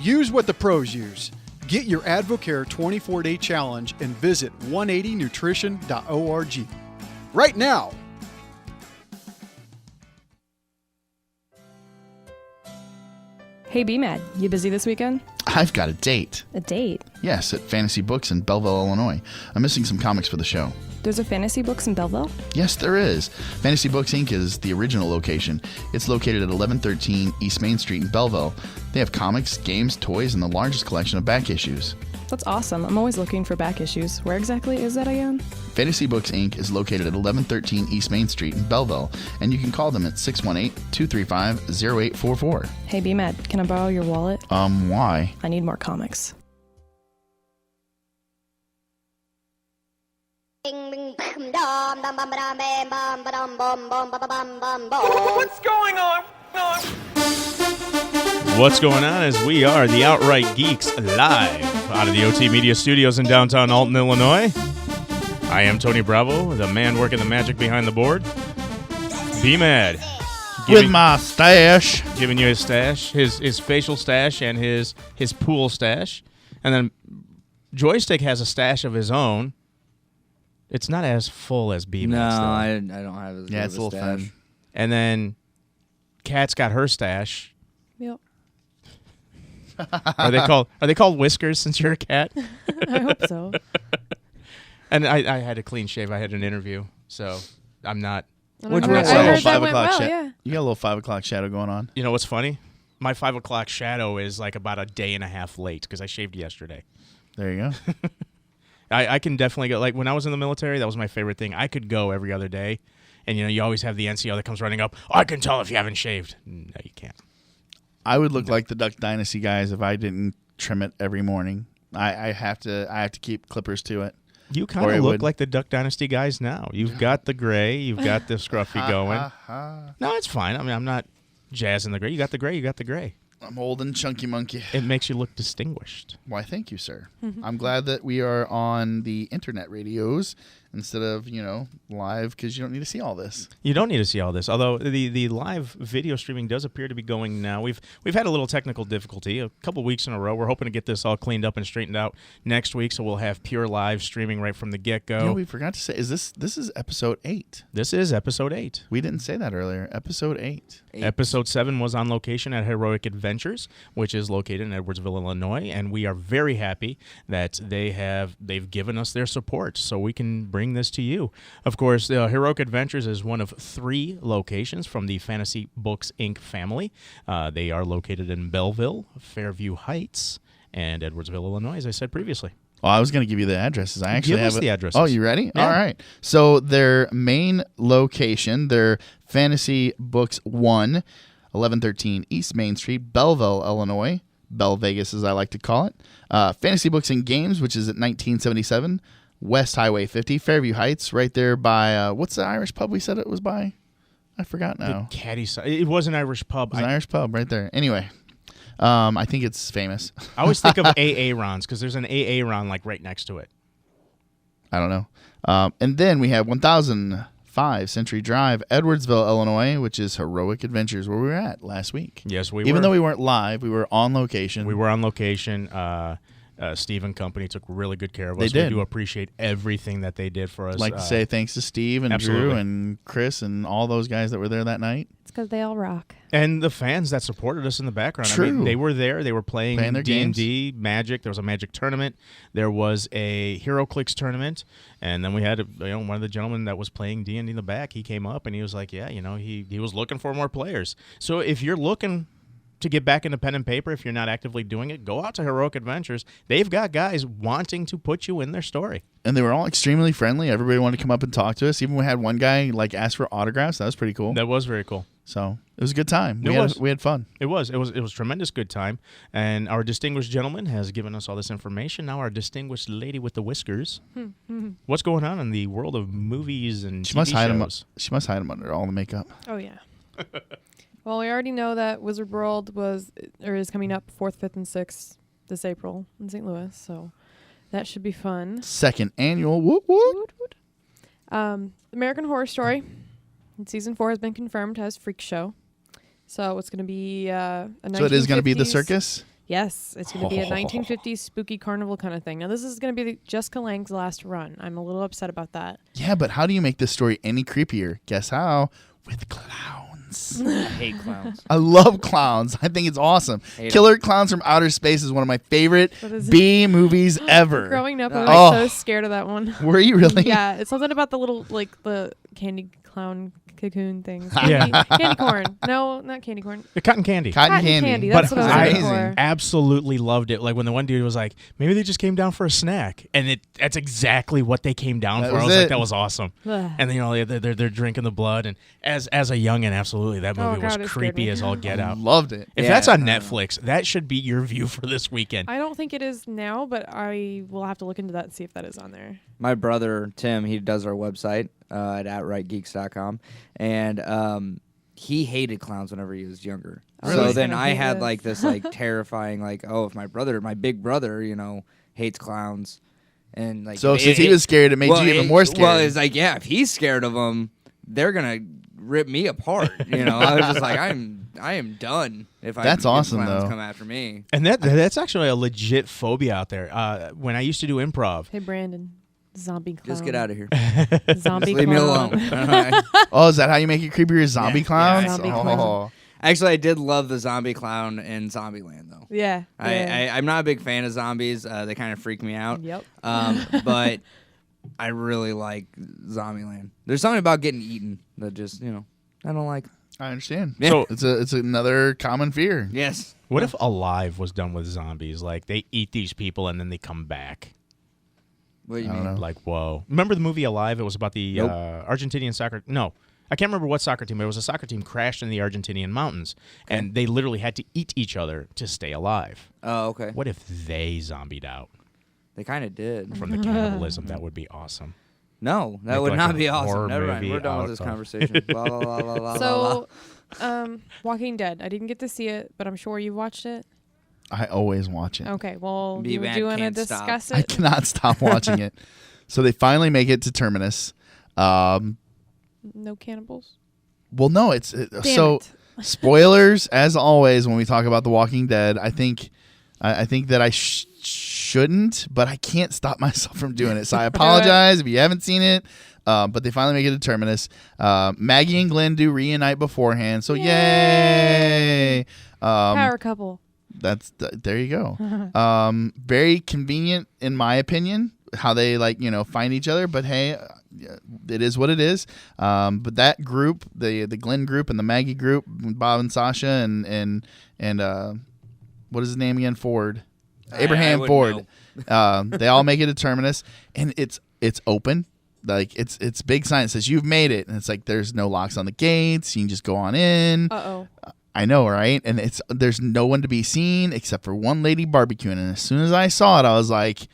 Use what the pros use. Get your Advocare 24-day challenge and visit 180nutrition.org. Right now! Hey, B-Mad, you busy this weekend? I've got a date. A date? Yes, at Fantasy Books in Belleville, Illinois. I'm missing some comics for the show. There's a Fantasy Books in Belleville? Yes, there is. Fantasy Books Inc. is the original location. It's located at 1113 East Main Street in Belleville. They have comics, games, toys, and the largest collection of back issues. That's awesome. I'm always looking for back issues. Where exactly is that again? Fantasy Books Inc. is located at 1113 East Main Street in Belleville, and you can call them at 618-235-0844. Hey, B-Mad, can I borrow your wallet? Why? I need more comics. What's going on? What's going on is we are the Outright Geeks live out of the OT Media Studios in downtown Alton, Illinois. I am Tony Bravo, the man working the magic behind the board. B-Mad. With my stash. Giving you his stash, his facial stash and his pool stash. And then Joystick has a stash of his own. It's not as full as B-Mad's. No, I don't have as Yeah, good it's of a little stash. thin. And then Kat's got her stash. Yep. Are they called whiskers since you're a cat? I hope so. And I had a clean shave. I had an interview, so I'm not. And Which I one? heard, So I a little heard that went well, shadow. yeah. You got a little 5 o'clock shadow going on. You know what's funny? My 5 o'clock shadow is like about a day and a half late because I shaved yesterday. There you go. I can definitely go. Like when I was in the military, that was my favorite thing. I could go every other day, and you always have the NCO that comes running up. I can tell if you haven't shaved. No, you can't. I would look like the Duck Dynasty guys if I didn't trim it every morning. I have to keep clippers to it. You kind of look like the Duck Dynasty guys now. You've got the gray. You've got the scruffy going. No, it's fine. I mean, I'm not jazzing the gray. You got the gray. You got the gray. I'm old and chunky monkey. It makes you look distinguished. Why, thank you, sir. I'm glad that we are on the internet radios instead of, live, because you don't need to see all this. You don't need to see all this, although the live video streaming does appear to be going now. We've had a little technical difficulty a couple weeks in a row. We're hoping to get this all cleaned up and straightened out next week, so we'll have pure live streaming right from the get-go. Yeah, we forgot to say, this is episode 8. This is episode 8. We didn't say that earlier. Episode 8. Episode 7 was on location at Heroic Adventures, which is located in Edwardsville, Illinois, and we are very happy that they've given us their support so we can bring this to you. Of course, Heroic Adventures is one of 3 locations from the Fantasy Books Inc. family. They are located in Belleville, Fairview Heights, and Edwardsville, Illinois, as I said previously. Oh, I was going to give you the addresses. I actually Give have us the addresses. Oh, you ready? Yeah. All right. So their main location, their Fantasy Books 1, 1113 East Main Street, Belleville, Illinois. Bell Vegas, as I like to call it. Fantasy Books and Games, which is at 1977 West Highway 50, Fairview Heights, right there by, what's the Irish pub we said it was by? I forgot now. The Caddy side. It was an Irish pub. It was an Irish pub right there. Anyway, I think it's famous. I always think of AA Rons because there's an AA Ron like right next to it. I don't know. And then we have 1005 Century Drive, Edwardsville, Illinois, which is Heroic Adventures, where we were at last week. Yes, we were. Even though we weren't live, we were on location. We were on location. Steve and company took really good care of us. They did. We do appreciate everything that they did for us. I'd like to say thanks to Steve and absolutely. Drew and Chris and all those guys that were there that night. It's because they all rock. And the fans that supported us in the background. True. I mean, they were there. They were playing their D&D, Magic. There was a Magic tournament. There was a HeroClix tournament. And then we had one of the gentlemen that was playing D&D in the back. He came up and he was like, yeah, he was looking for more players. So if you're looking to get back into pen and paper, if you're not actively doing it, go out to Heroic Adventures. They've got guys wanting to put you in their story. And they were all extremely friendly. Everybody wanted to come up and talk to us. Even we had one guy ask for autographs. That was pretty cool. That was very cool. So it was a good time. It We had fun. It was tremendous good time. And our distinguished gentleman has given us all this information. Now our distinguished lady with the whiskers. What's going on in the world of movies and She must TV hide shows? She must hide them under all the makeup. Oh, yeah. Well, we already know that Wizard World is coming up 4th, 5th, and 6th this April in St. Louis, so that should be fun. 2nd annual. Woot woot. American Horror Story, season 4 has been confirmed as Freak Show. So it's going to be a 1950s. So it is going to be the circus? Yes, it's going to be a 1950s spooky carnival kind of thing. Now, this is going to be Jessica Lange's last run. I'm a little upset about that. Yeah, but how do you make this story any creepier? Guess how? With clowns. I hate clowns. I love clowns. I think it's awesome. Hate Killer Clowns from Outer Space is one of my favorite What is it? B movies ever. Growing up, I Oh. was so scared of that one. Were you really? Yeah, it's something about the little, the candy clown cocoon things. Yeah. Candy corn. No, not candy corn. The cotton candy. Cotton candy. That's But what I was I looking for. absolutely loved it. Like when the one dude was like, maybe they just came down for a snack. And that's exactly what they came down That for. I was was it. like, that was awesome. Ugh. And then, they're drinking the blood. And as a youngin', absolutely, that movie God, was it scared creepy me. as all get out. Loved it. If Yeah, that's on I don't Netflix, that should be your view for this weekend. I don't think it is now, but I will have to look into that and see if that is on there. My brother Tim, he does our website at outrightgeeks.com, and he hated clowns whenever he was younger. Really? So He's then gonna I hate had this. like this like terrifying like, oh, if my big brother, hates clowns, and like So since he was scared, it made you even more scared. Well, it's like, yeah, if he's scared of them, they're gonna rip me apart. I was just like, I am done if That's if awesome, clowns though. come after me. And that's actually a legit phobia out there. When I used to do improv, Hey, Brandon. Zombie clown. Just get out of here. Zombie Just leave me clown. alone. Oh, is that how you make it creepier? Zombie clowns? Zombie Oh. clown. Actually, I did love the zombie clown in Zombieland, though. Yeah. I'm not a big fan of zombies. They kind of freak me out. Yep. But I really like Zombieland. There's something about getting eaten that just, I don't like. I understand. Yeah. So it's another common fear. Yes. what if Alive was done with zombies? Like they eat these people and then they come back. What do you I don't mean? know. Like, whoa. Remember the movie Alive? It was about the Nope. Argentinian soccer. No, I can't remember what soccer team. But it was a soccer team crashed in the Argentinian mountains, and they literally had to eat each other to stay alive. Oh, okay. What if they zombied out They kind of did. from the cannibalism? That would be awesome. No, that Make would like not a be awesome. horror Never mind. movie We're done with out this of- conversation. Blah, blah, blah, blah, blah, blah, So, Walking Dead. I didn't get to see it, but I'm sure you watched it. I always watch it. Okay, well, do B-Man you want to can't stop. discuss I it? cannot stop watching it. So they finally make it to Terminus. No cannibals? Well, no, it's Damn so it. spoilers as always when we talk about The Walking Dead. I think that I shouldn't, but I can't stop myself from doing it. So I apologize if you haven't seen it. But they finally make it to Terminus. Maggie and Glenn do reunite beforehand. So yay! Power couple. There you go. Very convenient in my opinion how they find each other, but hey, it is what it is. But that group, the Glenn group and the Maggie group, Bob and Sasha and what is his name again? Ford. Abraham I Ford. wouldn't They all make it to Terminus, and it's open. Like it's big sign that says you've made it, and it's like there's no locks on the gates. You can just go on in. Uh-oh. I know, right? And there's no one to be seen except for one lady barbecuing. And as soon as I saw it, I was like,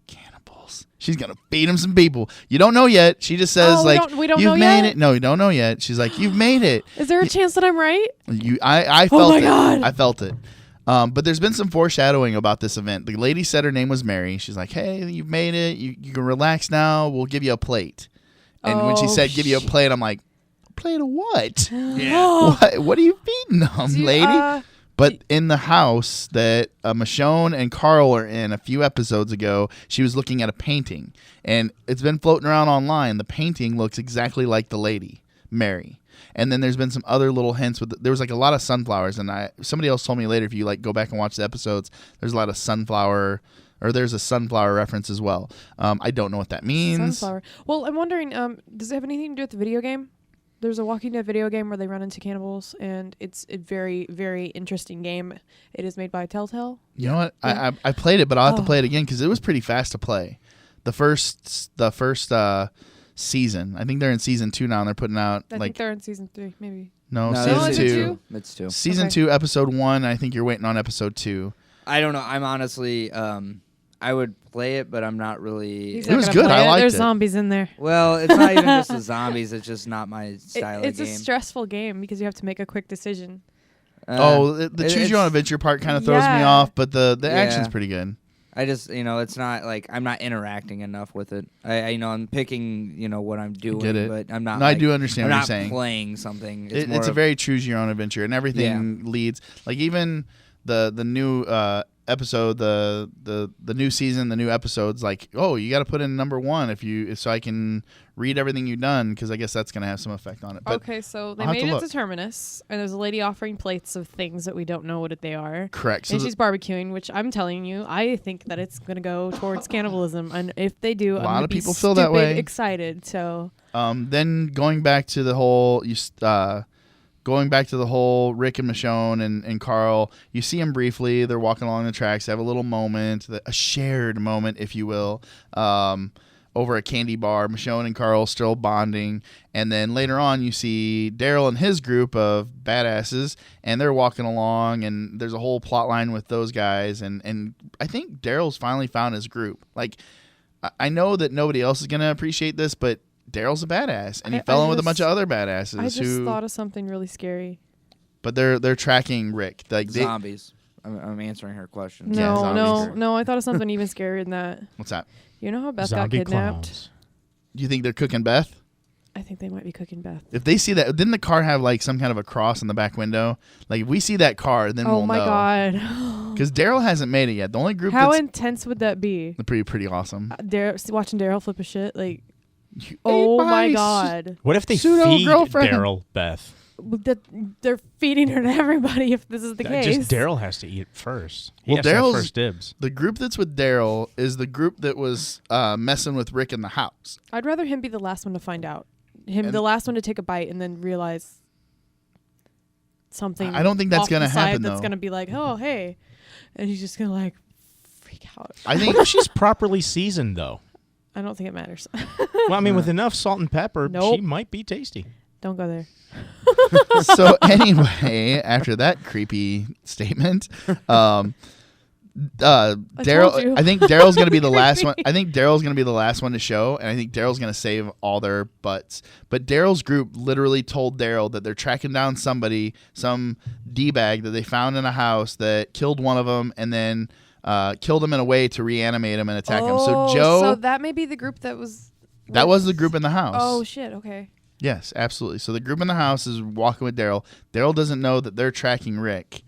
cannibals. She's gonna feed them some people. You don't know yet. She just says we don't you've know made yet? it. No, you don't know yet. She's like, you've made it. Is there a chance that I'm right? I felt my it. God. I felt it. But there's been some foreshadowing about this event. The lady said her name was Mary. She's like, hey, you've made it. You can relax now. We'll give you a plate. And when she Oh, said give you a plate, I'm like, plate of what? Yeah. What are you feeding them, Do you, lady? But in the house that Michonne and Carl are in a few episodes ago, she was looking at a painting. And it's been floating around online. The painting looks exactly like the lady, Mary. And then there's been some other little hints. There was like a lot of sunflowers. And somebody else told me later, if you go back and watch the episodes, there's a lot of sunflower, or there's a sunflower reference as well. I don't know what that means. Sunflower. Well, I'm wondering, does it have anything to do with the video game? There's a Walking Dead video game where they run into cannibals, and it's a very, very interesting game. It is made by Telltale. You know what? Yeah. I played it, but I'll have to Oh. play it again because it was pretty fast to play. The first season. I think they're in season 2 now, and they're putting out I think they're in season 3, maybe. no, No, season is it 2. two? It's two. Season Okay. 2, episode 1. I think you're waiting on episode 2. I don't know. I'm honestly, I would play it, but I'm not really. He's It not was gonna good. play I it. liked There's it. zombies in there. Well, it's not even just the zombies. It's just not my style It's of a game. stressful game because you have to make a quick decision. The choose your own it's- adventure part kind of throws me Yeah. off, but the action's Yeah. pretty good. I just, it's not like I'm not interacting enough with it. I'm picking, what I'm doing, Get it. but I'm not. No, I like, do understand I'm what not you're saying. playing something. It's a very choose your own adventure, and everything leads. Like even the new episode, the new season, the new episodes. Like, oh, you got to put in number 1 so I can read everything you've done, because I guess that's gonna have some effect on it. But Okay, so they I'll have made to it to look. Terminus, and there's a lady offering plates of things that we don't know what they are. correct. So And she's barbecuing, which I'm telling you, I think that it's going to go towards cannibalism. And if they do, A I'm lot gonna of be people feel that stupid way. excited. So then going back to the whole Rick and Michonne and Carl, you see them briefly. They're walking along the tracks. They have a little moment, a shared moment, if you will, over a candy bar. Michonne and Carl still bonding. And then later on, you see Daryl and his group of badasses, and they're walking along, and there's a whole plot line with those guys. And I think Daryl's finally found his group. Like, I know that nobody else is gonna appreciate this, but Daryl's a badass, and he fell in with a bunch of other badasses. I just thought of something really scary. But they're tracking Rick. Like zombies. I'm answering her question. No. I thought of something even scarier than that. What's that? You know how Beth Zombie got kidnapped? clowns. Do you think they're cooking Beth? I think they might be cooking Beth. If they see that, didn't the car have like some kind of a cross in the back window? Like if we see that car, then we'll know. Oh my god! Because Daryl hasn't made it yet. The only group how that's intense would that be? pretty awesome. Watching Daryl flip a shit like. Oh my god! What if they Pseudo feed girlfriend. Daryl Beth? They're feeding her to everybody if this is the case. Just Daryl has to eat it first. He Well, has to have Daryl's first dibs. The group that's with Daryl is the group that was messing with Rick in the house. I'd rather him be the last one to find out. The last one to take a bite and then realize something. I don't think that's off gonna the side happen, That's though. gonna be like, oh hey, and he's just gonna like freak out. I think What if she's properly seasoned, though? I don't think it matters. Well, I mean, with enough salt and pepper, Nope. she might be tasty. Don't go there. so. Anyway, after that creepy statement, Daryl. told you. I think Daryl's gonna be the last one. I think Daryl's gonna be the last one to show, and I think Daryl's gonna save all their butts. But Daryl's group literally told Daryl that they're tracking down somebody, some d-bag that they found in a house that killed one of them, and then killed him in a way to reanimate him and attack him. So Joe, So that may be the group that was. that was the group in the house. Oh shit! Okay. Yes, absolutely. So the group in the house is walking with Daryl. Daryl doesn't know that they're tracking Rick,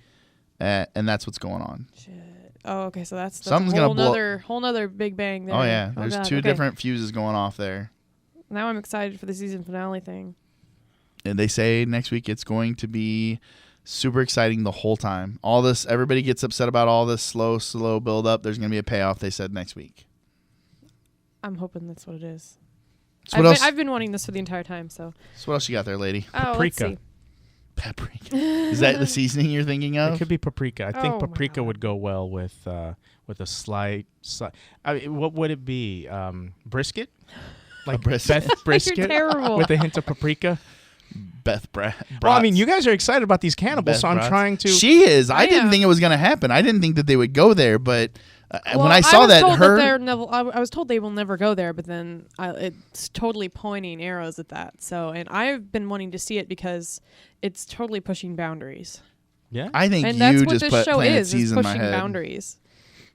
and that's what's going on. Shit. Oh, okay. So that's Something's a gonna whole blow- whole nother big bang there. Oh yeah, there's God, two okay. different fuses going off there. Now I'm excited for the season finale thing. And they say next week it's going to be super exciting the whole time. All this, everybody gets upset about all this slow build up. There's going to be a payoff, they said, next week. I'm hoping that's what it is. So what else? I've been wanting this for the entire time. So what else you got there, lady? let's Paprika. see. Paprika. Is that the seasoning you're thinking It of? could be paprika. I think Oh, my paprika God. would go well with a slight. I mean, what would it be? Brisket? Like brisket. Beth brisket You're terrible. with a hint of paprika. Beth Well, I mean, you guys are excited about these cannibals, so I'm trying to. She is. I didn't am. think it was going to happen. I didn't think that they would go there, but Well, when I saw was that, told her. I was told they will never go there, but then it's totally pointing arrows at that. So, and I've been wanting to see it because it's totally pushing boundaries. Yeah. I think And that's you what just this put show Planet is Seas in my pushing head. boundaries.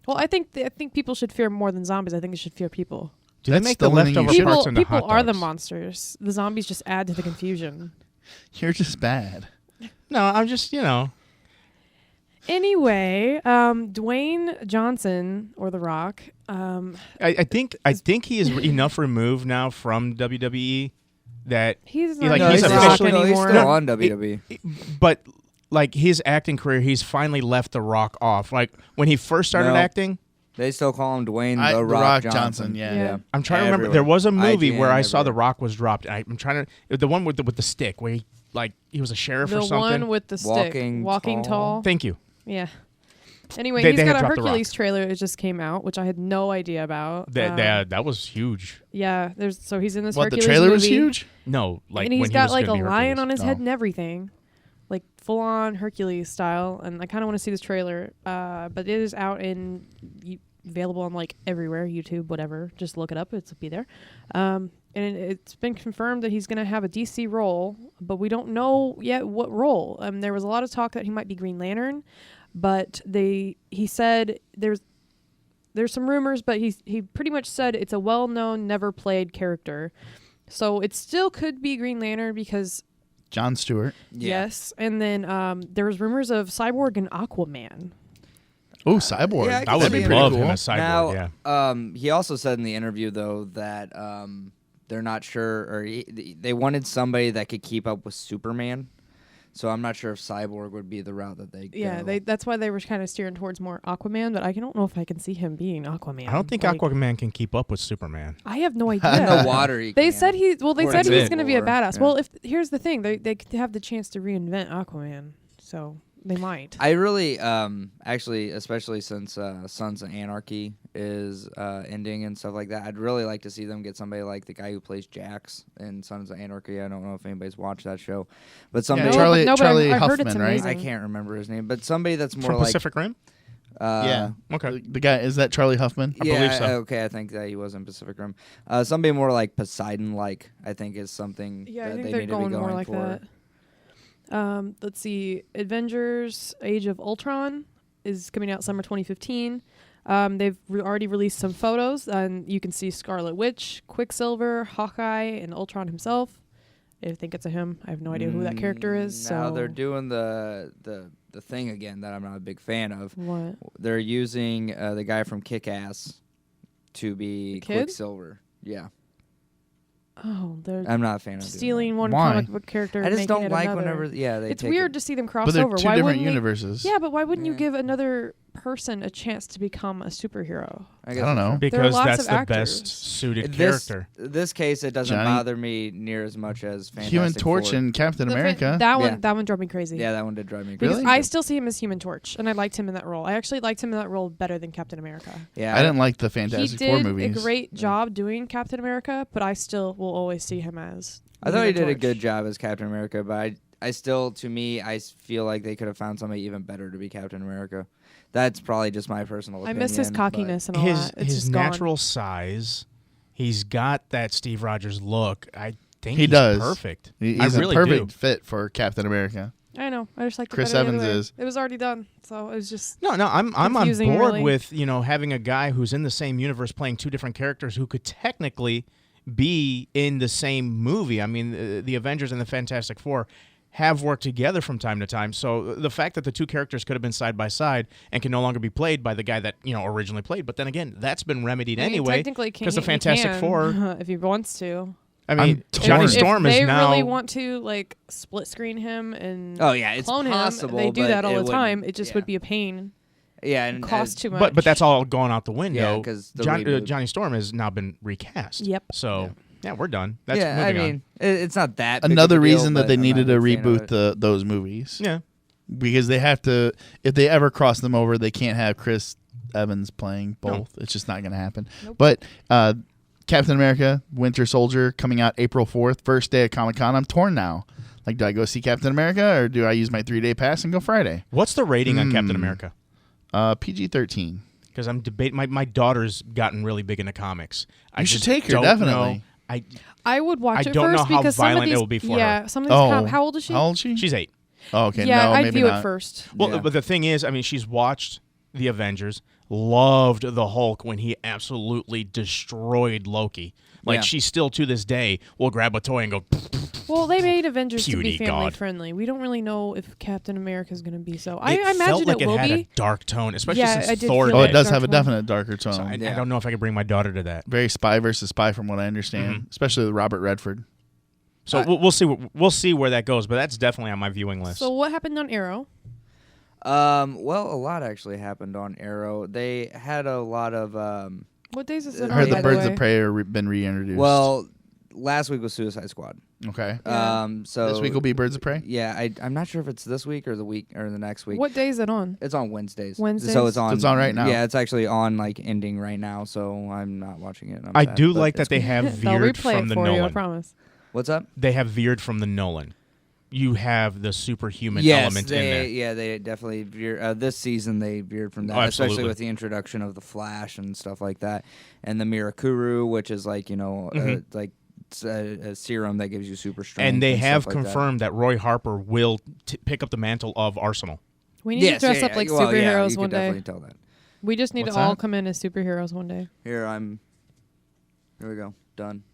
Well, I think people should fear more than zombies. I think they should fear people. Do they That's make the the only thing you leftover should- parts into People hot are the dogs? monsters. The zombies just add to the confusion. You're just bad. No, I'm just Anyway, Dwayne Johnson or The Rock. I think he is enough removed now from WWE that He's Like, not he's The officially- Rock he's anymore. still on WWE. but like his acting career, he's finally left The Rock off. Like when he first started No. acting, They still call him Dwayne The The Rock Johnson, Johnson. yeah. Yeah. I'm trying to remember. Everywhere. There was a movie IGN where I saw The everywhere. Rock was dropped. I'm trying to the one with the stick where he was a sheriff The or something. one with the stick. Walking Walking Tall. tall. Thank you. Yeah. Anyway, They he's had got a dropped The Hercules Rock. trailer that just came out, which I had no idea about. That was huge. Yeah, so he's in this What, the Hercules trailer movie, was huge? No, like and he's when he got was like a gonna be lion Hercules. on his Oh. head and everything, like full on Hercules style. And I kind of want to see this trailer, but it is out in available on like everywhere, YouTube, whatever. Just look it up; it'll be there. And it's been confirmed that he's going to have a DC role, but we don't know yet what role. There was a lot of talk that he might be Green Lantern, but he said there's some rumors, but he pretty much said it's a well-known, never played character. So it still could be Green Lantern because Jon Stewart. yes, and then there was rumors of Cyborg and Aquaman. Oh, Cyborg. Yeah, I I can would That'd be see pretty love cool. him as Cyborg. Now, yeah. he also said in the interview though that they're not sure, or they wanted somebody that could keep up with Superman. So I'm not sure if Cyborg would be the route that they Yeah, go. that's why they were kind of steering towards more Aquaman, but I don't know if I can see him being Aquaman. I don't think Like, Aquaman can keep up with Superman. I have no idea. in the water. They said he Or said he in was going to be a lore, badass. yeah. Well, here's the thing, they could have the chance to reinvent Aquaman, so they might. I really, actually, especially since Sons of Anarchy is ending and stuff like that, I'd really like to see them get somebody like the guy who plays Jax in Sons of Anarchy. I don't know if anybody's watched that show, but somebody Charlie but I've heard it's Huffman, right? amazing. I can't remember his name, but somebody that's more From like Pacific Rim? Okay. The guy, is that Charlie Huffman? I believe so. Okay, I think that he was in Pacific Rim. Something more like Poseidon-like, I think, is something Yeah, I that think they they're need to be going going more like for. that. Let's see. Avengers: Age of Ultron is coming out summer 2015. They've already released some photos, and you can see Scarlet Witch, Quicksilver, Hawkeye, and Ultron himself. I think it's a him. I have no idea who that character is. Now So they're doing the thing again that I'm not a big fan of. what? They're using the guy from Kick-Ass to be The kid? Quicksilver. Yeah, Oh, they're I'm not a fan of stealing doing one Why? comic book character. that. I and just making don't it like another. whenever they It's take weird it. to see them cross But they're over. two Why different wouldn't they- universes. Yeah, but why wouldn't you Yeah. give another person a chance to become a superhero? I don't know. Because lots that's of the actors. best suited This character. this case, it doesn't Johnny- bother me near as much as Fantastic Human Torch Four. and Captain The America. that Yeah. one drove me crazy. Yeah, that one did drive me Because crazy. I still see him as Human Torch, and I liked him in that role. I actually liked him in that role better than Captain America. Yeah, I didn't like the He Fantastic Four did movies. a great job doing Captain America, but I still will always see him as. I thought he Human did a Torch. good job as Captain America, but I still, to me, I feel like they could have found somebody even better to be Captain America. That's probably just my personal I opinion. miss his but- cockiness and all that. It's His just natural gone. size, he's got that Steve Rogers look. I think He he's does. perfect. He's I really a perfect do. fit for Captain America. I know. I just like Chris better the other Evans way. is. It was already done, so it was just. No, I'm on Confusing, board really. with having a guy who's in the same universe playing two different characters who could technically be in the same movie. I mean, the Avengers and the Fantastic Four have worked together from time to time. So the fact that the two characters could have been side by side and can no longer be played by the guy that originally played, but then again, that's been remedied I mean, anyway technically, because the he Fantastic can, Four. if he wants to. I mean, I'm Johnny torn. Storm if is they now. really want to like split screen him and Oh yeah, it's clone possible. him, they do but that all it the time. wouldn't- It just yeah. would be a pain. Yeah, And and cost too much. but that's all going out the window. Yeah, 'cause the reboot. Johnny Storm has now been recast. Yep. So yeah, we're done. That's yeah, moving I on. mean, it's not that. Big Another of a deal, reason that but they I'm not needed a to big fan of reboot it. those movies. Yeah. Because they have to, if they ever cross them over, they can't have Chris Evans playing both. It's just not going to happen. Nope. But Captain America, Winter Soldier, coming out April 4th, first day of Comic-Con. I'm torn now. Like, do I go see Captain America or do I use my 3-day pass and go Friday? What's the rating on Captain America? PG-13. Because I'm debating. My daughter's gotten really big into comics. You should just take her, don't definitely. know. I would watch I it don't know first how because some of violent these. it will be for yeah, her. some of these. How old is she? How old is she? She's 8. Oh, okay. Yeah, no, I'd maybe view not. it first. Well, Yeah. but the thing is, I mean, she's watched the Avengers, loved the Hulk when he absolutely destroyed Loki. Like Yeah. she still to this day will grab a toy and go. Well, they made Avengers to be Puny family God. friendly. We don't really know if Captain America is going to be so. I It imagine felt like it will had be. a dark tone, especially Yeah, since I did Thor. feel Oh, like it does dark have a tone. definite darker tone. So I Yeah. don't know if I could bring my daughter to that. Very spy versus spy from what I understand, Mm-hmm. especially with Robert Redford. So we'll see. We'll see where that goes, but that's definitely on my viewing list. So what happened on Arrow? Well, a lot actually happened on Arrow. They had a lot of. What days is I it I on? heard by the Birds way? of Prey are been reintroduced. Well, last week was Suicide Squad. okay. Yeah. So This week will be Birds of Prey? Yeah, I'm not sure if it's this week or the week or the next week. What day is it on? It's on Wednesdays. Wednesdays? So it's on. So it's on right now? Yeah, it's actually on like ending right now. So I'm not watching it. I'm I sad, do but like it's that they cool. have They'll veered replay from it the for you. I Nolan. promise. What's up? They have veered from the Nolan. You have the superhuman Yes, element in there. yeah, they definitely veer. This season they veered from that, Oh, especially absolutely. with the introduction of the Flash and stuff like that, and the Mirakuru, which is like like it's a serum that gives you super strength. And they have stuff like that. confirmed that Roy Harper will pick up the mantle of Arsenal. We need Yes, to dress yeah, up like well, yeah, superheroes you one could day. definitely tell that. We just need What's to all that? come in as superheroes one day. Here we go, done.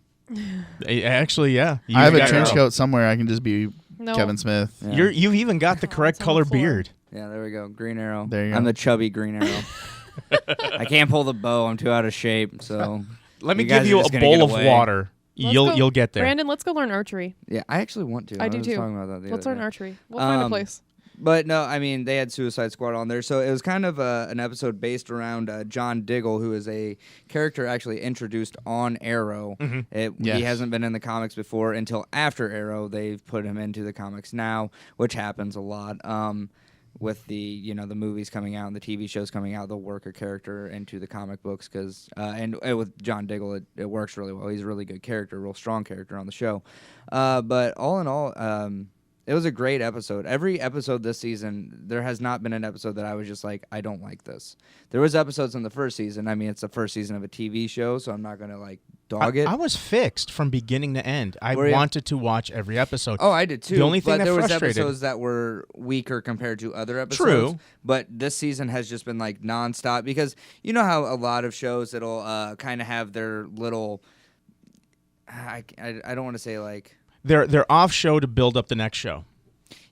Actually, yeah. I have a got trench Arrow. coat somewhere. I can just be No. Kevin Smith. Yeah. You've even got the correct it's on the color floor. beard. Yeah, there we go. Green Arrow. There you I'm go. the chubby Green Arrow. I can't pull the bow. I'm too out of shape. So Let me You guys give are you a just gonna bowl get of away. water. Let's You'll go- get there. Brandon, let's go learn archery. yeah, I actually want to. I do was too. talking about that the Let's other learn day. archery. We'll find a Um, place. But no, I mean they had Suicide Squad on there, so it was kind of an episode based around John Diggle, who is a character actually introduced on Arrow. He Yes. hasn't been in the comics before until after Arrow. They've put him into the comics now, which happens a lot. With the the movies coming out and the TV shows coming out, they'll work a character into the comic books because and with John Diggle, it works really well. He's a really good character, real strong character on the show. But all in all. It was a great episode. Every episode this season, there has not been an episode that I was just like, I don't like this. There was episodes in the first season. I mean, it's the first season of a TV show, so I'm not going to like dog it. I was fixed from beginning to end. I wanted to watch every episode. Oh, I did too. The only thing but that there was frustrated. episodes that were weaker compared to other episodes. True. But this season has just been like nonstop because you know how a lot of shows it'll kind of have their little. I don't want to say like. They're off show to build up the next show.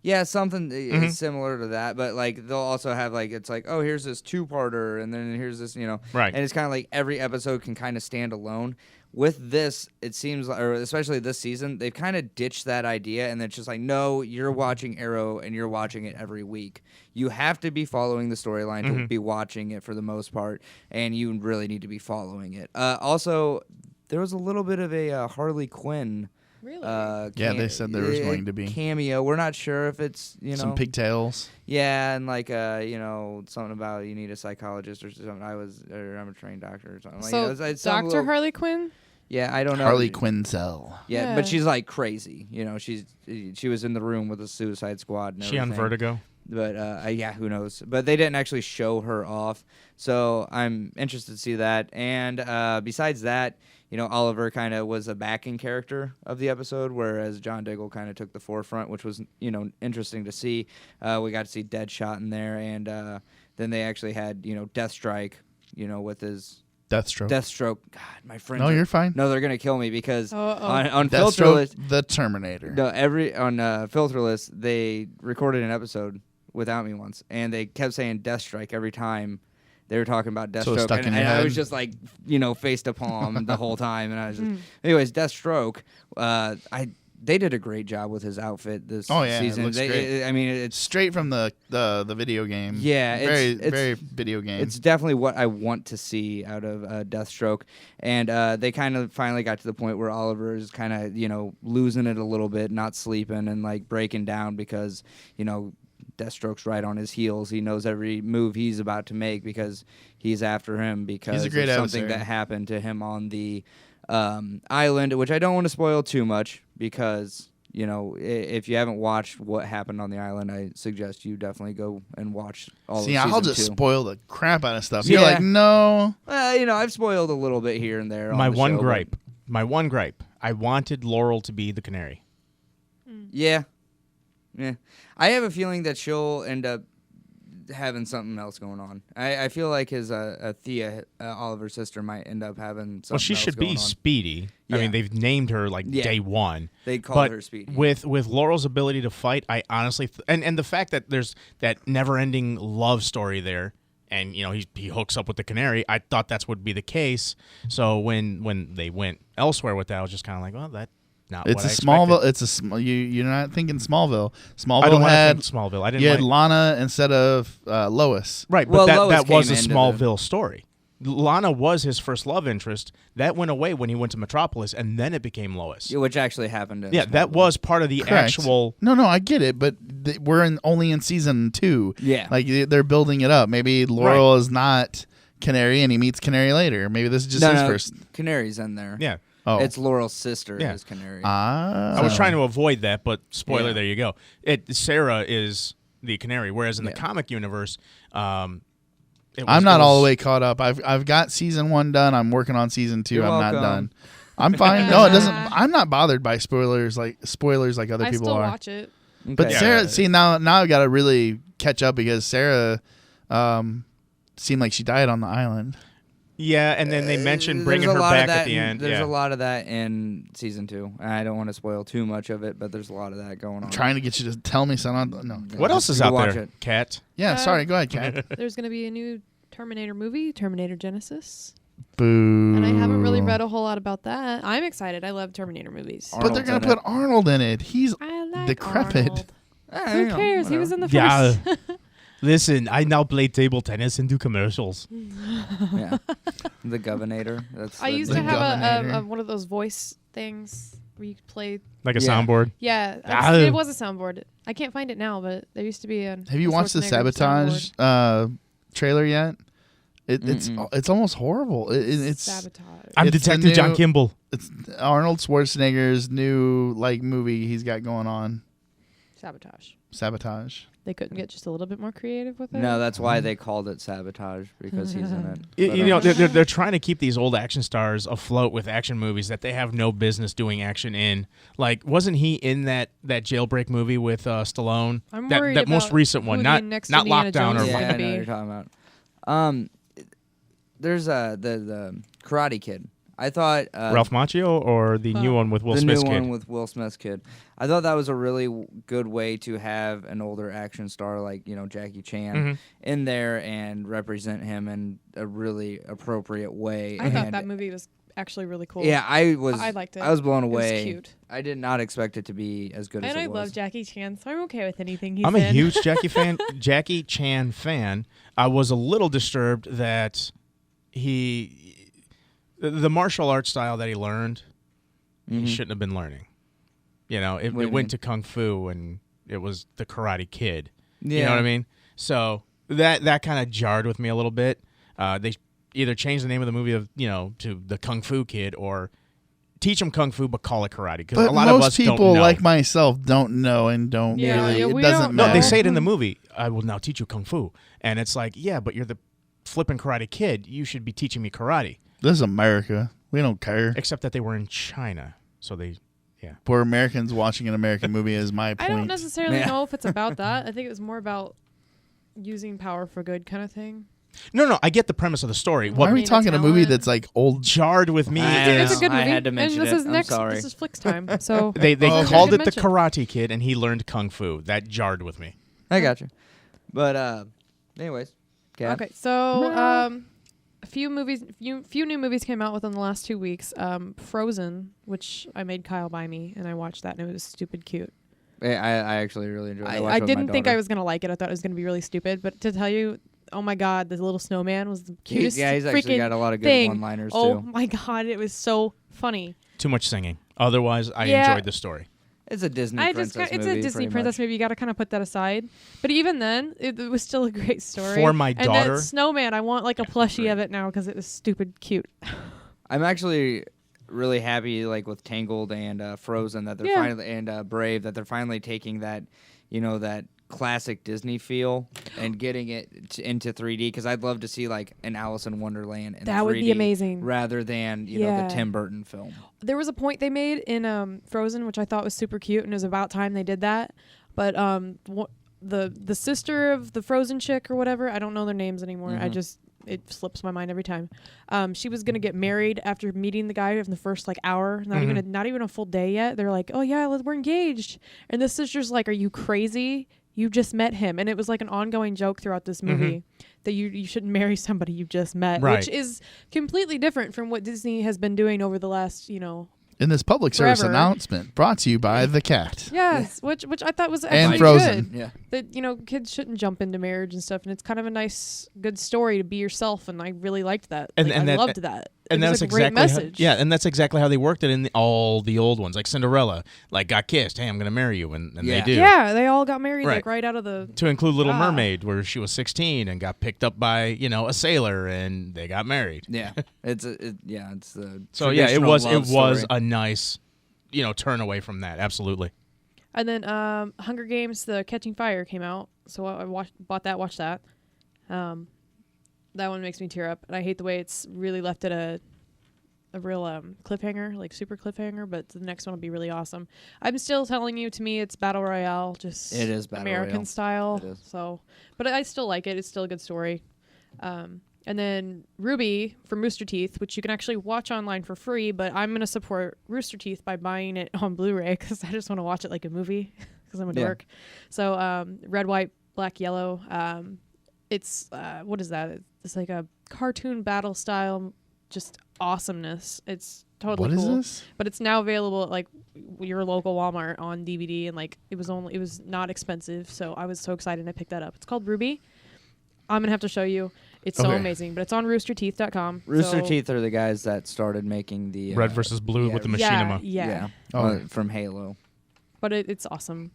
Yeah, something is similar to that, but like they'll also have like it's like, oh, here's this 2-parter, and then here's this, Right. And it's kind of like every episode can kind of stand alone. With this, it seems like, or especially this season, they've kind of ditched that idea, and it's just like, no, you're watching Arrow, and you're watching it every week. You have to be following the storyline to be watching it for the most part, and you really need to be following it. Also, there was a little bit of a Harley Quinn. Really? Yeah, they said there was going to be cameo. We're not sure if it's some pigtails. Yeah, and like something about you need a psychologist or something. I'm a trained doctor or something. So it's Dr. Harley Quinn? Yeah, I don't know. Harley Quinzel. Yeah, but she's like crazy. She was in the room with the Suicide Squad. And She on Vertigo. But yeah, who knows? But they didn't actually show her off, so I'm interested to see that. And besides that, Oliver kind of was a backing character of the episode, whereas John Diggle kind of took the forefront, which was interesting to see. We got to see Deadshot in there, and then they actually had Deathstrike, with his. Deathstroke. God, my friends. No, you're fine. No, they're gonna kill me because Deathstroke, on Filterless, the Terminator. No, on Filterless, they recorded an episode without me once, and they kept saying Deathstrike every time they were talking about Deathstroke, and I was just like, face to palm the whole time, and I was just, anyways, Deathstroke. They did a great job with his outfit this season. It looks great. I mean, it's straight from the video game. Yeah, it's very video game. It's definitely what I want to see out of Deathstroke, and they kind of finally got to the point where Oliver is kind of losing it a little bit, not sleeping and like breaking down because Deathstroke's right on his heels. He knows every move he's about to make because he's after him because he's a great of something that happened to him on the island, which I don't want to spoil too much because if you haven't watched what happened on the island, I suggest you definitely go and watch all. See, of season I'll just 2. spoil the crap out of stuff. Yeah. You're like, no. I've spoiled a little bit here and there. My one gripe. I wanted Laurel to be the canary. Yeah. I have a feeling that she'll end up having something else going on. I feel like his Thea, Oliver's sister, might end up having something. Well, she should be Speedy. Yeah. I mean, they've named her like day one. They call her Speedy. With Laurel's ability to fight, I honestly and the fact that there's that never-ending love story there, and he hooks up with the canary. I thought that's would be the case. So when they went elsewhere with that, I was just kind of like, well, that. It's a Smallville. It's a you're not thinking Smallville. I don't had Smallville. I didn't. You had Lana instead of Lois. Right, but that was a into Smallville story. Lana was his first love interest. That went away when he went to Metropolis, and then it became Lois. Which actually happened. That was part of the actual. No, I get it, but we're only in season 2. Yeah, like they're building it up. Maybe Laurel is not Canary, and he meets Canary later. Maybe this is just his first. Canary's in there. Yeah. Oh. It's Laurel's sister is Canary. I was trying to avoid that, but spoiler, there you go. Sarah is the Canary, whereas in the comic universe, I'm not all the way caught up. I've got season 1 done. I'm working on season 2. I'm not done. I'm fine. No, it doesn't. I'm not bothered by spoilers like other people are. I still watch it. Okay. But Sarah, see now I've got to really catch up because Sarah seemed like she died on the island. Yeah, and then they mentioned bringing her back at the end. There's a lot of that in season 2. I don't want to spoil too much of it, but there's a lot of that going on. I'm trying to get you to tell me something. No. What else is out there, Kat? Yeah, sorry. Go ahead, Kat. There's going to be a new Terminator movie, Terminator Genesis. Boo. And I haven't really read a whole lot about that. I'm excited. I love Terminator movies. But they're going to put Arnold in it. He's decrepit. Who cares? He was in the first. Yeah. Listen, I now play table tennis and do commercials. Yeah, the Governor. I used to have a one of those voice things where you could play like a soundboard. Yeah, it was a soundboard. I can't find it now, but there used to be a. Have you watched the Sabotage trailer yet? It's almost horrible. It's Sabotage. I'm Detective John Kimball. It's Arnold Schwarzenegger's new movie he's got going on. Sabotage. They couldn't get just a little bit more creative with it? No, that's why they called it Sabotage, because he's in it. You know, they're trying to keep these old action stars afloat with action movies that they have no business doing action in. Like, wasn't he in that Jailbreak movie with Stallone? I'm that worried most about recent one, who not the next not Indiana Lockdown Jones or is Yeah, I gonna know what be. you're talking about. There's the Karate Kid. I thought Ralph Macchio or the new one with Will Smith's the new kid? one with Will Smith's kid. I thought that was a really good way to have an older action star like Jackie Chan in there and represent him in a really appropriate way. I thought that movie was actually really cool. Yeah, I liked it. I was blown It was away. cute. I did not expect it to be as good as And it I was. love Jackie Chan, so I'm okay with anything he's I'm in. a huge Jackie Chan fan. I was a little disturbed that the martial arts style that he learned, he shouldn't have been learning. It went to Kung Fu, and it was the Karate Kid. Yeah. You know what I mean? So that kind of jarred with me a little bit. They either changed the name of the movie to the Kung Fu Kid, or teach him Kung Fu but call it karate. Because a lot of us people don't know. like myself don't know and don't really. we It doesn't don't matter. No, they say it in the movie. I will now teach you Kung Fu, and it's like, yeah, but you're the flipping Karate Kid. You should be teaching me karate. This is America. We don't care. Except that they were in China, so they. We're Americans watching an American movie is my point. I don't necessarily know if it's about that. I think it was more about using power for good kind of thing. No, I get the premise of the story. Why are we Being a talking a movie talent. that's like old? jarred with me It's is a good movie. I had to mention and this it. is I'm next. sorry. This is Flicks time. So they Oh, called okay. it the Karate Kid, and he learned Kung Fu. That jarred with me. I got you. But anyways, Gab. Okay, so a few new movies came out within the last 2 weeks. Frozen, which I made Kyle buy me, and I watched that, and it was stupid cute. I actually really enjoyed it. I didn't think I was gonna like it. I thought it was gonna be really stupid, but to tell you, oh my god, the little snowman was the cutest. Yeah, he's freaking actually got a lot of good thing. one-liners Oh too. my god, it was so funny. Too much singing. Otherwise, I Yeah. enjoyed the story. It's a Disney It's princess a movie, Disney pretty princess much. movie. You got to kind of put that aside. But even then, it was still a great story. For my and daughter- that snowman, I want like a plushie of it now because it was stupid cute. I'm actually really happy, like with Tangled and Frozen, that they're Yeah. finally and Brave, that they're finally taking that, that classic Disney feel and getting it into 3D. Because I'd love to see like an Alice in Wonderland in That 3D would be amazing. rather than Yeah. the Tim Burton film. There was a point they made in Frozen, which I thought was super cute, and it was about time they did that. But the sister of the Frozen chick or whatever, I don't know their names anymore. It slips my mind every time. She was gonna get married after meeting the guy in the first like hour, not even a full day yet. They're like, oh yeah, we're engaged, and the sister's like, are you crazy? You just met him, and it was like an ongoing joke throughout this movie that you shouldn't marry somebody you just met, Right. which is completely different from what Disney has been doing over the last In this public service Forever. announcement brought to you by the cat. Yes, which I thought was And actually Frozen. good. Yeah. That kids shouldn't jump into marriage and stuff, and it's kind of a nice, good story to be yourself, and I really liked that. And- Like, and I that- loved that. And it that was was a great exactly message. and that's exactly how they worked it in all the old ones, like Cinderella, like got kissed. Hey, I'm going to marry you, and Yeah. they do. Yeah, they all got married Right. like right out of the. To include Little Ah. Mermaid, where she was 16 and got picked up by a sailor, and they got married. Yeah, it's the So yeah, it traditional was love story. a nice turn away from that. Absolutely. And then Hunger Games: The Catching Fire came out, so I bought that, watched that. That one makes me tear up, and I hate the way it's really left at a real cliffhanger, like super cliffhanger. But the next one will be really awesome. I'm still telling you, to me, it's battle royale, just It is battle American royale. style. It is. So, but I still like it. It's still a good story. And then Ruby from Rooster Teeth, which you can actually watch online for free, but I'm going to support Rooster Teeth by buying it on Blu-ray because I just want to watch it like a movie because I'm a dork. So red, white, black, yellow. It's, what is that? It's like a cartoon battle style, just awesomeness. It's totally What is cool. this? But it's now available at like your local Walmart on DVD, and like it was not expensive, so I was so excited and I picked that up. It's called Ruby. I'm going to have to show you. It's so Okay. amazing, but it's on roosterteeth.com. Rooster so Teeth are the guys that started making the Red versus blue with the machinima. Yeah. Oh. From Halo. But it's awesome.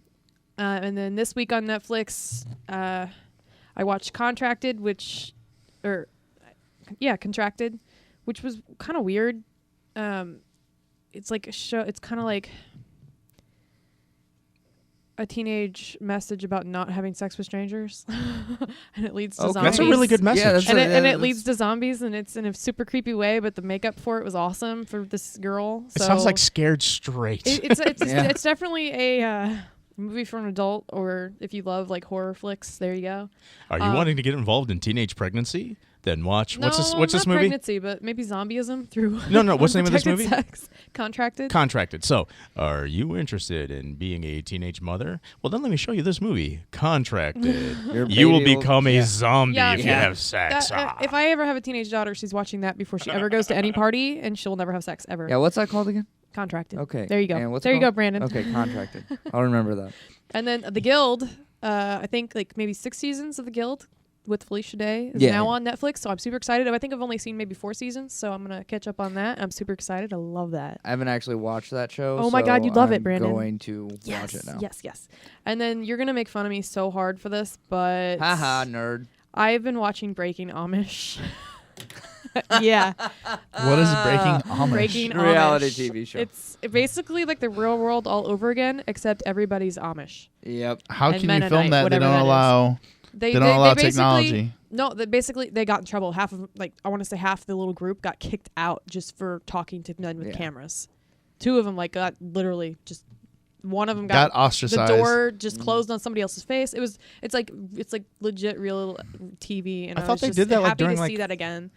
And then this week on Netflix, I watched Contracted, which was kind of weird. It's like a show. It's kind of like a teenage message about not having sex with strangers, and it leads to zombies. That's a really good message. Yeah, and it leads to zombies, and it's in a super creepy way. But the makeup for it was awesome for this girl. It So sounds like Scared Straight. it's definitely a movie for an adult, or if you love like horror flicks, there you go. Are you wanting to get involved in teenage pregnancy? Then watch. No, What's this not movie? pregnancy, but maybe zombieism through. No. What's the name of this unprotected movie? Sex. Contracted. Contracted. So, are you interested in being a teenage mother? Well, then let me show you this movie, Contracted. You will become a zombie Yeah, if you yeah. have sex. If I ever have a teenage daughter, she's watching that before she ever goes to any party, and she'll never have sex ever. Yeah, what's that called again? Contracted. Okay. There you go. And what's it There you go, called? Brandon. Okay, Contracted. I'll remember that. And then The Guild, I think like maybe 6 seasons of The Guild with Felicia Day is Yeah. now on Netflix, so I'm super excited. I think I've only seen maybe 4 seasons, so I'm going to catch up on that. I'm super excited. I love that. I haven't actually watched that show. Oh my God, so you'd love it, I'm Brandon. going to watch it now. Yes. And then you're going to make fun of me so hard for this, but Haha, nerd. I've been watching Breaking Amish. Yeah. What is Breaking Amish? Breaking Reality Amish. TV show. It's basically like the real world all over again, except everybody's Amish. Yep. How and can you film Mennonite, that? They whatever don't that is. allow. They don't allow basically- technology. No, they got in trouble. Half of I want to say half the little group got kicked out just for talking to men with Yeah. cameras. 2 of them got literally just. One of them Got got ostracized. The door just closed on somebody else's face. It's like legit real TV. And I I thought was they just did that, like, happy during, to like- see that again.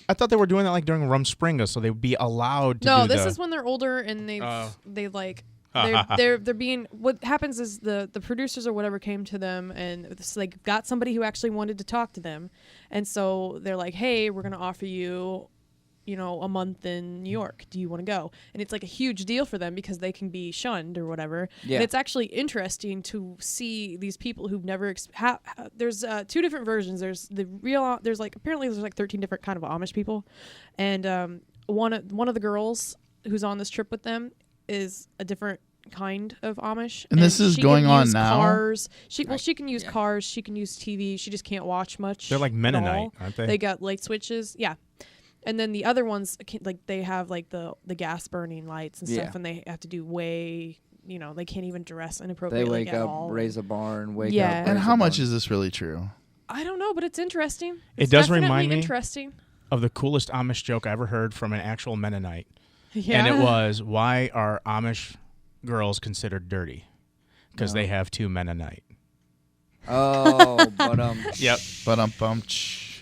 I thought they were doing that like during Rumspringa, so they would be allowed to No, do this the- is when they're older and Oh. they're being. What happens is the producers or whatever came to them and they got somebody who actually wanted to talk to them, and so they're like, hey, we're gonna offer you, a month in New York. Do you want to go? And it's like a huge deal for them because they can be shunned or whatever. Yeah. And it's actually interesting to see these people who've never. There's 2 different versions. There's the real. There's apparently there's 13 different kind of Amish people, and one of the girls who's on this trip with them is a different kind of Amish. And this is she going can on use now? Cars. She can use cars. She can use TV. She just can't watch much. They're like at Mennonite, all. aren't they? They got light switches. Yeah. And then the other ones, they have the gas burning lights and stuff, Yeah. and they have to do way, they can't even dress They inappropriately wake at up, all. raise a barn, wake Yeah. up. And raise how a much barn. is this really true? I don't know, but it's interesting. It It's does definitely remind me interesting. of the coolest Amish joke I ever heard from an actual Mennonite. Yeah. And it was, why are Amish girls considered dirty? Because they have 2 Mennonite. Oh, but Yep. But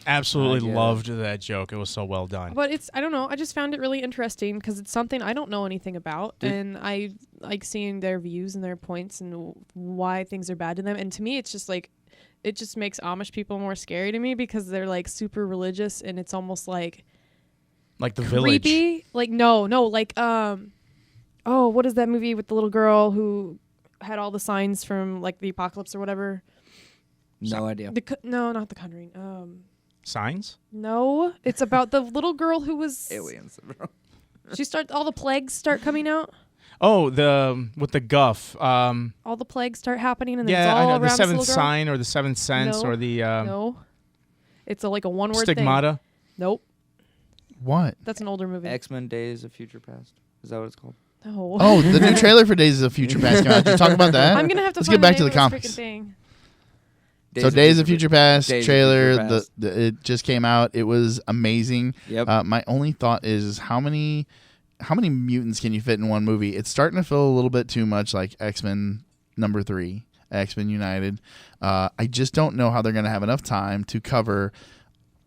Absolutely I get loved that joke. It was so well done. But I don't know. I just found it really interesting because it's something I don't know anything about, and I like seeing their views and their points and why things are bad to them. And to me, it's just it just makes Amish people more scary to me because they're super religious, and it's almost like the Village. creepy. What is that movie with the little girl who had all the signs from the apocalypse or whatever? no idea. No, not The Conjuring. Signs? No, it's about the little girl who was Aliens. all the plagues start coming out. Oh, with the guff. All the plagues start happening, and then it's Yeah, all I know. around The this seventh little girl. sign or the seventh sense No, or the No, it's a one-word thing. stigmata. Nope, what? that's an older movie. X-Men Days of Future Past. Is that what it's called? No. Oh, the new trailer for Days of Future Past came out. Did you talk about that? I'm gonna have to. Let's find get back the to the name of this comics. freaking thing. So Days of Future Past Days of trailer, Future Past. it just came out. It was amazing. Yep. My only thought is how many mutants can you fit in one movie? It's starting to feel a little bit too much like X-Men #3, X-Men United. I just don't know how they're going to have enough time to cover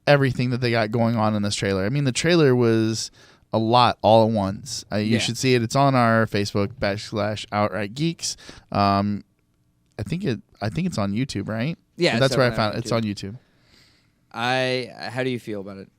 everything that they got going on in this trailer. I mean, the trailer was a lot all at once. You should see it. It's on our Facebook /outright geeks. I think it's on YouTube, right? Yeah, that's it's where I on found it. YouTube. It's on YouTube. How do you feel about it?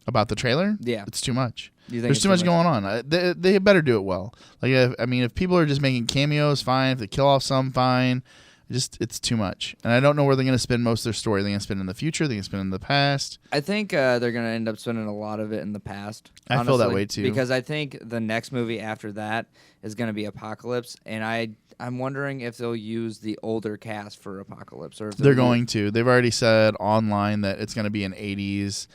About the trailer? Yeah. It's too much. You think There's it's too much going on. They better do it well. If people are just making cameos, fine. If they kill off some, fine. It's too much. And I don't know where they're going to spend most of their story. They're going to spend in the future. They're going to spend in the past. I think they're going to end up spending a lot of it in the past. I feel that honestly, way, too. Because I think the next movie after that is going to be Apocalypse, and I'm wondering if they'll use the older cast for Apocalypse, or if They're going to. They've already said online that it's going to be an 80s.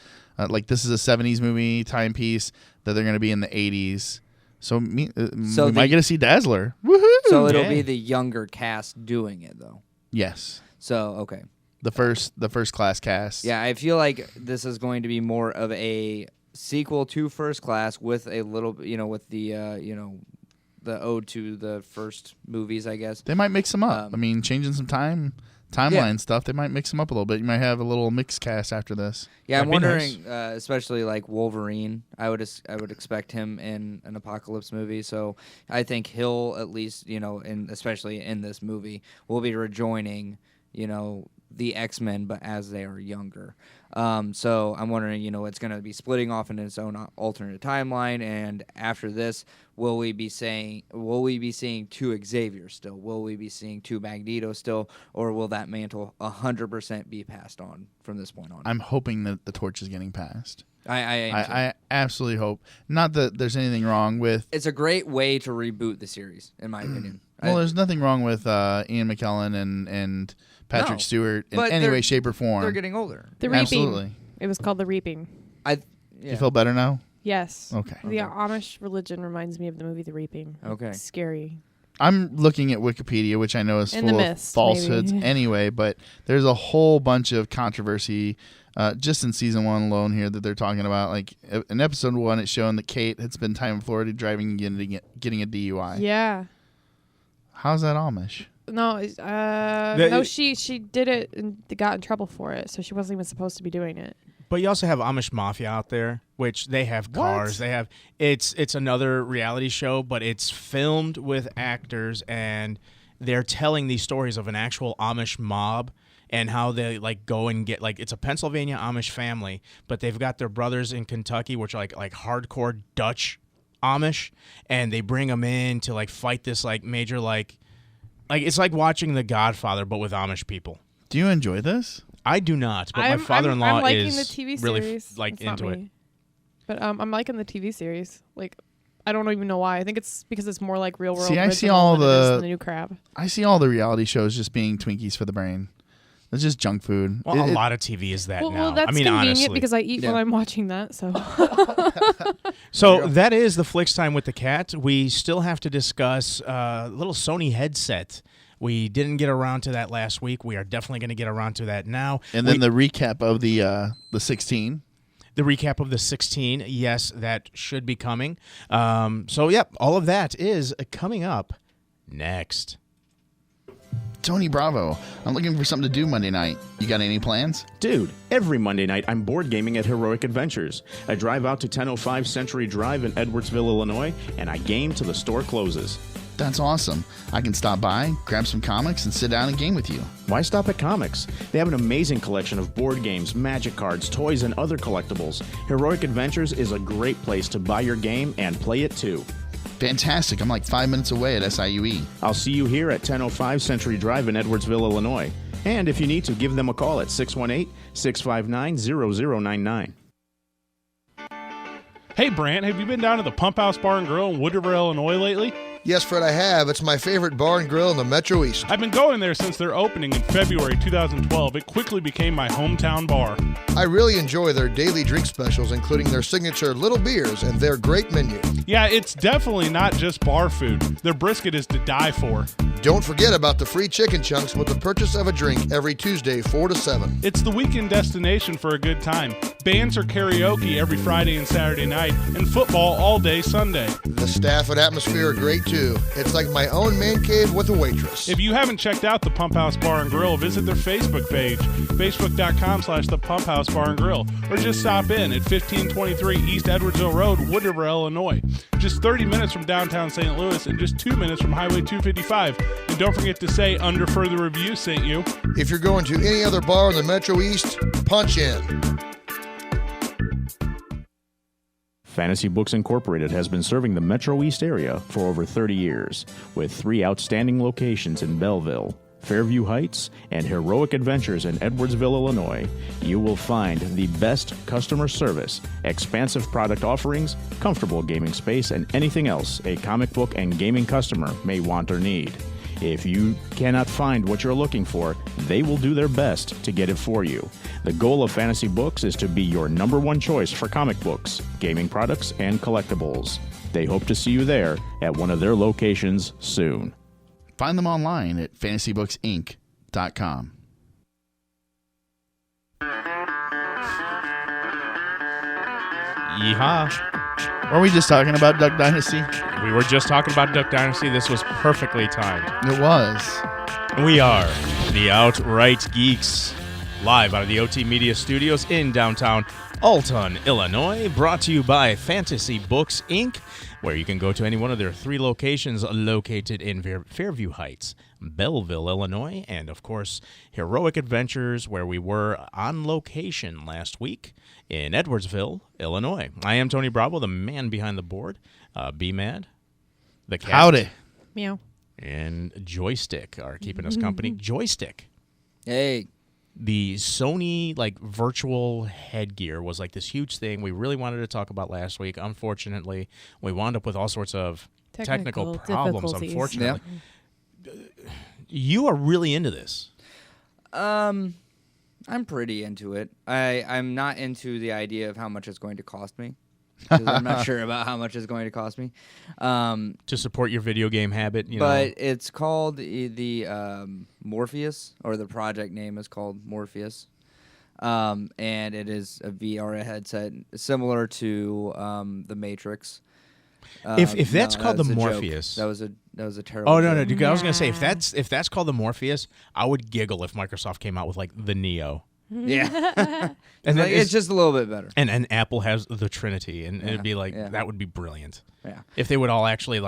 This is a 70s movie timepiece that they're going to be in the 80s. So we So might get to see Dazzler. Woohoo! So it'll be the younger cast doing it, though. Yes. So, okay. The first class cast. Yeah, I feel like this is going to be more of a sequel to First Class with a little, with the, the ode to the first movies, I guess. They might mix them up. I mean, changing some timeline stuff, they might mix them up a little bit. You might have a little mixed cast after this. Yeah, I'm That'd be wondering, especially like Wolverine. I would expect him in an Apocalypse movie. So I think he'll at least, especially in this movie, will be rejoining, the X-Men, but as they are younger. So I'm wondering, it's going to be splitting off in its own alternate timeline, and after this, will we be seeing two Xavier still? Will we be seeing two Magneto still, or will that mantle 100% be passed on from this point on? I'm hoping that the torch is getting passed. I absolutely hope. Not that there's anything wrong with. It's a great way to reboot the series, in my opinion. Well, there's nothing wrong with Ian McKellen and Patrick Stewart in any way, shape, or form. They're getting older. The Reaping. Absolutely. It was called The Reaping. Do you feel better now? Yes. Okay. The Amish religion reminds me of the movie The Reaping. Okay. It's scary. I'm looking at Wikipedia, which I know is And full the of Mist, falsehoods maybe. anyway, but there's a whole bunch of controversy just in season 1 alone here that they're talking about. Like in episode 1, it's showing that Kate had spent time in Florida driving and getting a DUI. Yeah. How's that Amish? No, no, she did it and got in trouble for it, so she wasn't even supposed to be doing it. But you also have Amish Mafia out there, which they have cars. What? They have it's another reality show, but it's filmed with actors, and they're telling these stories of an actual Amish mob and how they go and get it's a Pennsylvania Amish family, but they've got their brothers in Kentucky, which are like hardcore Dutch Amish, and they bring them in to fight this major it's like watching The Godfather but with Amish people. Do you enjoy this? I do not, but my I'm father-in-law liking is the TV really series. It's not into it. me. But I'm liking the TV series. I don't even know why. I think it's because it's more like real world. See, I see original all than it is the the new crap. I see all the reality shows just being Twinkies for the brain. It's just junk food. Well, a lot of TV is that now. Well, that's I mean, convenient honestly. because I eat while I'm watching that. So, So that is the Flicks Time with the Cat. We still have to discuss a little Sony headset. We didn't get around to that last week. We are definitely going to get around to that now. And then the recap of the 16. The recap of the 16, yes, that should be coming. So, yep, all of that is coming up next. Tony Bravo, I'm looking for something to do Monday night. You got any plans? Dude, every Monday night I'm board gaming at Heroic Adventures. I drive out to 1005 Century Drive in Edwardsville, Illinois, and I game till the store closes. That's awesome. I can stop by, grab some comics, and sit down and game with you. Why stop at comics? They have an amazing collection of board games, magic cards, toys, and other collectibles. Heroic Adventures is a great place to buy your game and play it too. Fantastic. I'm like 5 minutes away at SIUE. I'll see you here at 1005 Century Drive in Edwardsville, Illinois. And if you need to, give them a call at 618-659-0099. Hey, Brant, have you been down to the Pump House Bar and Grill in Wood River, Illinois lately? Yes, Fred, I have. It's my favorite bar and grill in the Metro East. I've been going there since their opening in February 2012. It quickly became my hometown bar. I really enjoy their daily drink specials, including their signature little beers and their great menu. Yeah, it's definitely not just bar food. Their brisket is to die for. Don't forget about the free chicken chunks with the purchase of a drink every Tuesday, 4 to 7. It's the weekend destination for a good time. Bands or karaoke every Friday and Saturday night, and football all day Sunday. The staff and atmosphere are great, too. It's like my own man cave with a waitress. If you haven't checked out the Pump House Bar and Grill, visit their Facebook page, facebook.com/the Pump House Bar and Grill, or just stop in at 1523 East Edwardsville Road, Wood River, Illinois. Just 30 minutes from downtown St. Louis and just 2 minutes from Highway 255. And don't forget to say Under Further Review sent you. If you're going to any other bar in the Metro East, punch in. Fantasy Books Incorporated has been serving the Metro East area for over 30 years, with 3 outstanding locations in Belleville, Fairview Heights, and Heroic Adventures in Edwardsville, Illinois. You will find the best customer service, expansive product offerings, comfortable gaming space, and anything else a comic book and gaming customer may want or need. If you cannot find what you're looking for, they will do their best to get it for you. The goal of Fantasy Books is to be your number one choice for comic books, gaming products, and collectibles. They hope to see you there at one of their locations soon. Find them online at fantasybooksinc.com. Yeehaw. Were we just talking about Duck Dynasty? We were just talking about Duck Dynasty. This was perfectly timed. It was. We are the Outright Geeks, live out of the OT Media Studios in downtown Alton, Illinois, brought to you by Fantasy Books, Inc., where you can go to any one of their 3 locations located in Fairview Heights, Belleville, Illinois, and, of course, Heroic Adventures, where we were on location last week in Edwardsville, Illinois. I am Tony Bravo, the man behind the board. B-Mad, the cat. Howdy. Meow. And Joystick are keeping us company. Joystick. Hey. The Sony virtual headgear was this huge thing we really wanted to talk about last week. Unfortunately, we wound up with all sorts of technical problems. Unfortunately, you are really into this. I'm pretty into it. I'm not into the idea of how much it's going to cost me. 'Cause I'm not sure about how much it's going to cost me. To support your video game habit, but it's called the Morpheus, or the project name is called Morpheus. And it is a VR headset similar to the Matrix. If that's called the Morpheus, that was a terrible. Oh no, joke. I was gonna say if that's called the Morpheus, I would giggle if Microsoft came out with the Neo. Yeah, and it's just a little bit better. And Apple has the Trinity, and it'd be that would be brilliant. Yeah, if they would all actually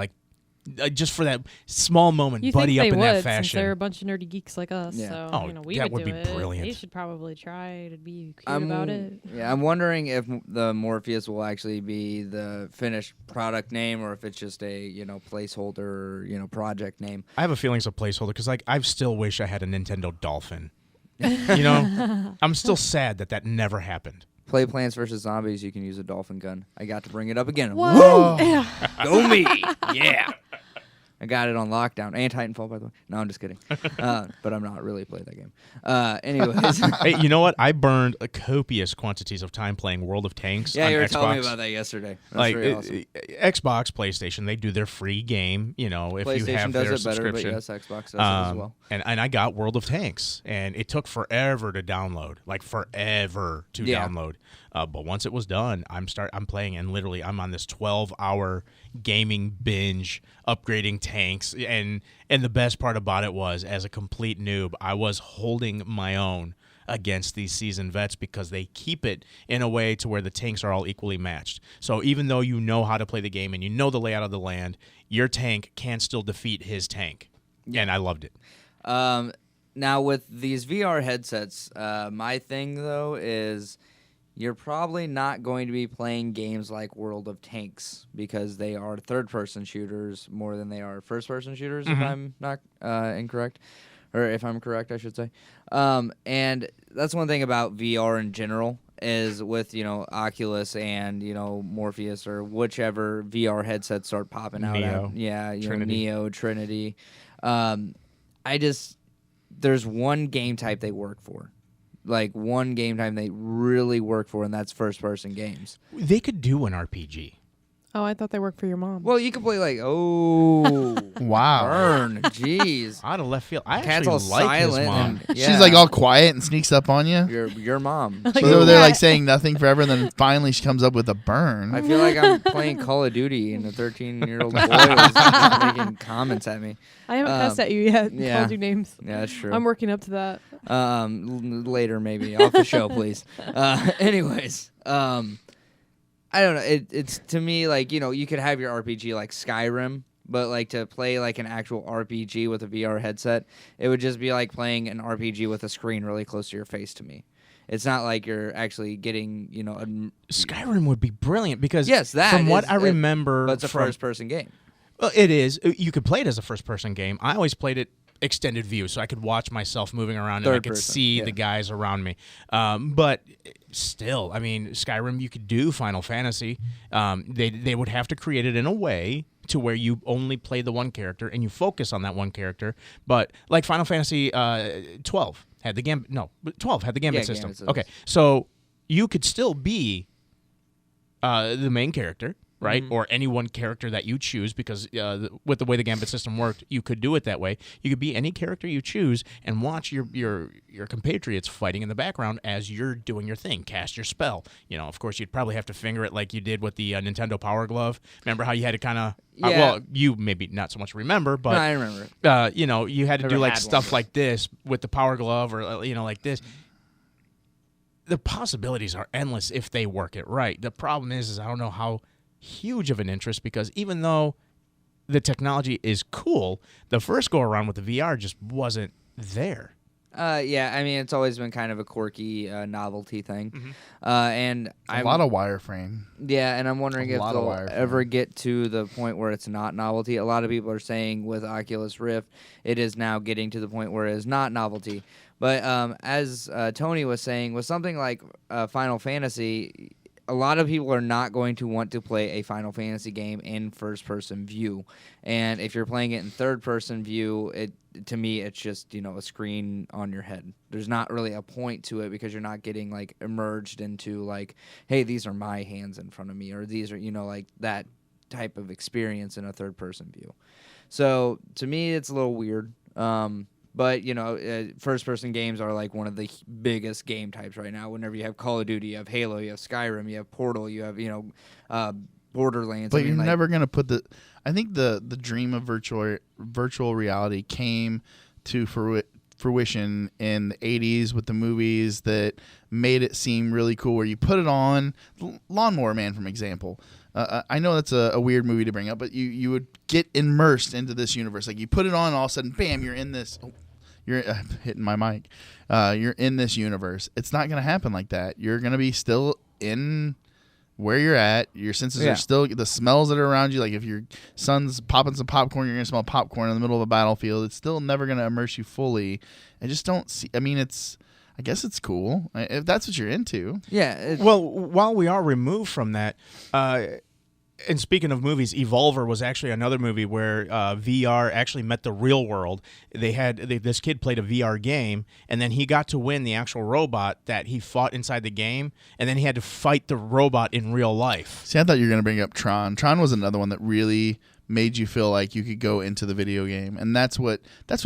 just for that small moment, you buddy think up they in would, that fashion. Since they're a bunch of nerdy geeks like us, Yeah. so we that would do be it. brilliant. They should probably try to be cute about it. Yeah, I'm wondering if the Morpheus will actually be the finished product name, or if it's just a placeholder, project name. I have a feeling it's a placeholder because I still wish I had a Nintendo Dolphin. I'm still sad that never happened. Play Plants vs. Zombies, you can use a dolphin gun. I got to bring it up again. Whoa! Go me! Yeah! I got it on lockdown. And Titanfall, by the way. No, I'm just kidding. But I'm not really playing that game. Anyways. Hey, you know what? I burned copious quantities of time playing World of Tanks on Xbox. Yeah, you were telling me about that yesterday. That's very awesome. Xbox, PlayStation, they do their free game, if you have their does it better, subscription. but yes, Xbox does it as well. And I got World of Tanks, and it took forever to download, download. But once it was done, I'm playing, and literally I'm on this 12-hour gaming binge, upgrading tanks, and the best part about it was, as a complete noob, I was holding my own against these seasoned vets because they keep it in a way to where the tanks are all equally matched. So even though you know how to play the game and you know the layout of the land, your tank can still defeat his tank, and I loved it. Now with these VR headsets, my thing though is you're probably not going to be playing games like World of Tanks because they are third-person shooters more than they are first-person shooters, if I'm not incorrect. Or if I'm correct, I should say. And that's one thing about VR in general is with, Oculus and, Morpheus or whichever VR headsets start popping out. Neo. Trinity. Neo, Trinity. There's one game type they work for. One game type they really work for, and that's first-person games. They could do an RPG. Oh, I thought they worked for your mom. Well, you could play wow, burn, jeez, out of left field. I Cat's actually all like his silent mom. and- she's all quiet and sneaks up on you. Your mom. So they were there saying nothing forever, and then finally she comes up with a burn. I feel like I'm playing Call of Duty, and a 13-year-old boy is making comments at me. I haven't cussed at you yet. yeah. Called you names. Yeah, that's true. I'm working up to that. Later, maybe off the show, please. Anyways, I don't know. It's to me you could have your RPG like Skyrim, but to play an actual RPG with a VR headset, it would just be like playing an RPG with a screen really close to your face. To me, it's not like you're actually getting Skyrim would be brilliant because from what I remember, but it's a first-person game. Well, it is. You could play it as a first-person game. I always played it extended view, so I could watch myself moving around and I could see the guys around me. But still, Skyrim, you could do Final Fantasy. They would have to create it in a way to where you only play the one character and you focus on that one character. But like Final Fantasy 12 had the Gambit. No, 12 had the Gambit system. Okay, so you could still be the main character, right? Or any one character that you choose, because with the way the Gambit system worked, you could do it that way. You could be any character you choose and watch your compatriots fighting in the background as you're doing your thing. Cast your spell. Of course, you'd probably have to finger it like you did with the Nintendo Power Glove. Remember how you had to kind of... well, you maybe not so much remember, but... No, I remember it. You had to do like stuff like this with the Power Glove, or like this. The possibilities are endless if they work it right. The problem is I don't know how huge of an interest, because even though the technology is cool, the first go around with the VR just wasn't there. Yeah, I mean, it's always been kind of a quirky novelty thing. And a lot of wireframe. Yeah, and I'm wondering if they'll ever get to the point where it's not novelty. A lot of people are saying with Oculus Rift, it is now getting to the point where it is not novelty. But as Tony was saying, with something like Final Fantasy, a lot of people are not going to want to play a Final Fantasy game in first-person view. And if you're playing it in third-person view, to me, it's just, a screen on your head. There's not really a point to it, because you're not getting, like, immersed into, like, hey, these are my hands in front of me, or these are, like, that type of experience in a third-person view. So, to me, it's a little weird. But, first-person games are, like, one of the biggest game types right now. Whenever you have Call of Duty, you have Halo, you have Skyrim, you have Portal, you have, Borderlands. But you're never going to put the... I think the dream of virtual reality came to fruition in the 80s with the movies that made it seem really cool, where you put it on. Lawnmower Man, for example. I know that's a weird movie to bring up, but you would get immersed into this universe. Like, you put it on, and all of a sudden, bam, you're in this... You're hitting my mic. You're in this universe. It's not going to happen like that. You're going to be still in where you're at. Your senses are still... The smells that are around you, like if your son's popping some popcorn, you're going to smell popcorn in the middle of a battlefield. It's still never going to immerse you fully. I just don't see... I mean, I guess it's cool if that's what you're into. Yeah. Well, while we are removed from that... and speaking of movies, Evolver was actually another movie where VR actually met the real world. This kid played a VR game, and then he got to win the actual robot that he fought inside the game, and then he had to fight the robot in real life. See, I thought you were going to bring up Tron. Tron was another one that really made you feel like you could go into the video game, and that's what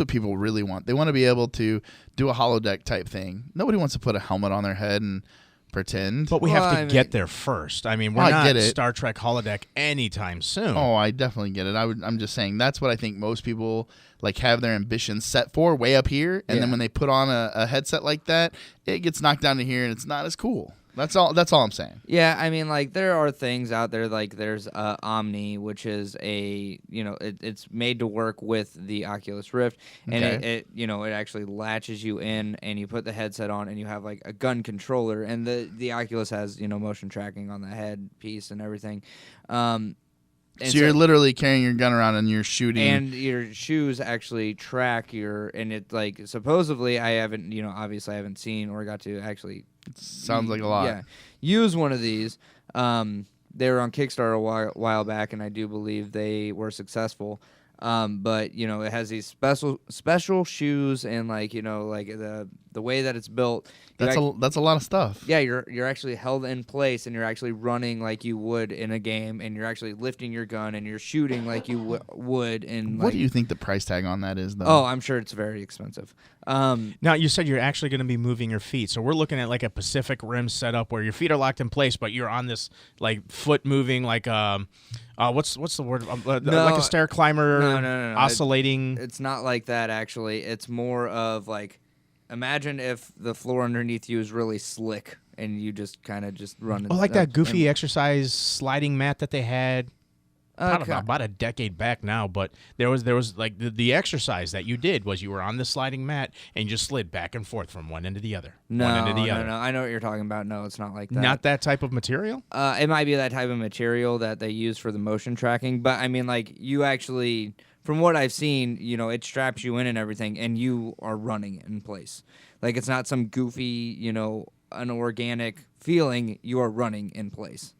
people really want. They want to be able to do a holodeck type thing. Nobody wants to put a helmet on their head and pretend. But we have to get there first. I mean, we're not Star Trek holodeck anytime soon. Oh, I definitely get it. I'm just saying that's what I think most people like have their ambitions set for, way up here, and then when they put on a headset like that, it gets knocked down to here, and it's not as cool. That's all I'm saying. Yeah, I mean, like, there are things out there, like there's Omni, which is it's made to work with the Oculus Rift, and it actually latches you in, and you put the headset on, and you have like a gun controller, and the Oculus has motion tracking on the head piece and everything. So you're literally carrying your gun around and you're shooting, and your shoes actually track and it, like, supposedly, I haven't obviously I haven't seen or got to actually. It sounds like a lot. Yeah, use one of these. They were on Kickstarter a while back, and I do believe they were successful. But it has these special shoes, and like the way that it's built. That's a lot of stuff. Yeah, you're actually held in place, and you're actually running like you would in a game, and you're actually lifting your gun, and you're shooting like you would in. What do you think the price tag on that is, though? Oh, I'm sure it's very expensive. Now, you said you're actually going to be moving your feet, so we're looking at like a Pacific Rim setup where your feet are locked in place, but you're on this like foot moving like what's the word? Like a stair climber. No. Oscillating. It's not like that, actually. It's more of like, imagine if the floor underneath you is really slick and you just kind of just run. Oh, like that goofy exercise sliding mat that they had. About a decade back now, but there was like the exercise that you did was you were on the sliding mat and you just slid back and forth from one end to the other. No, I know what you're talking about. No, it's not like that. Not that type of material? It might be that type of material that they use for the motion tracking, but I mean, like, you actually, from what I've seen, it straps you in and everything, and you are running in place. Like, it's not some goofy, unorganic feeling. You are running in place.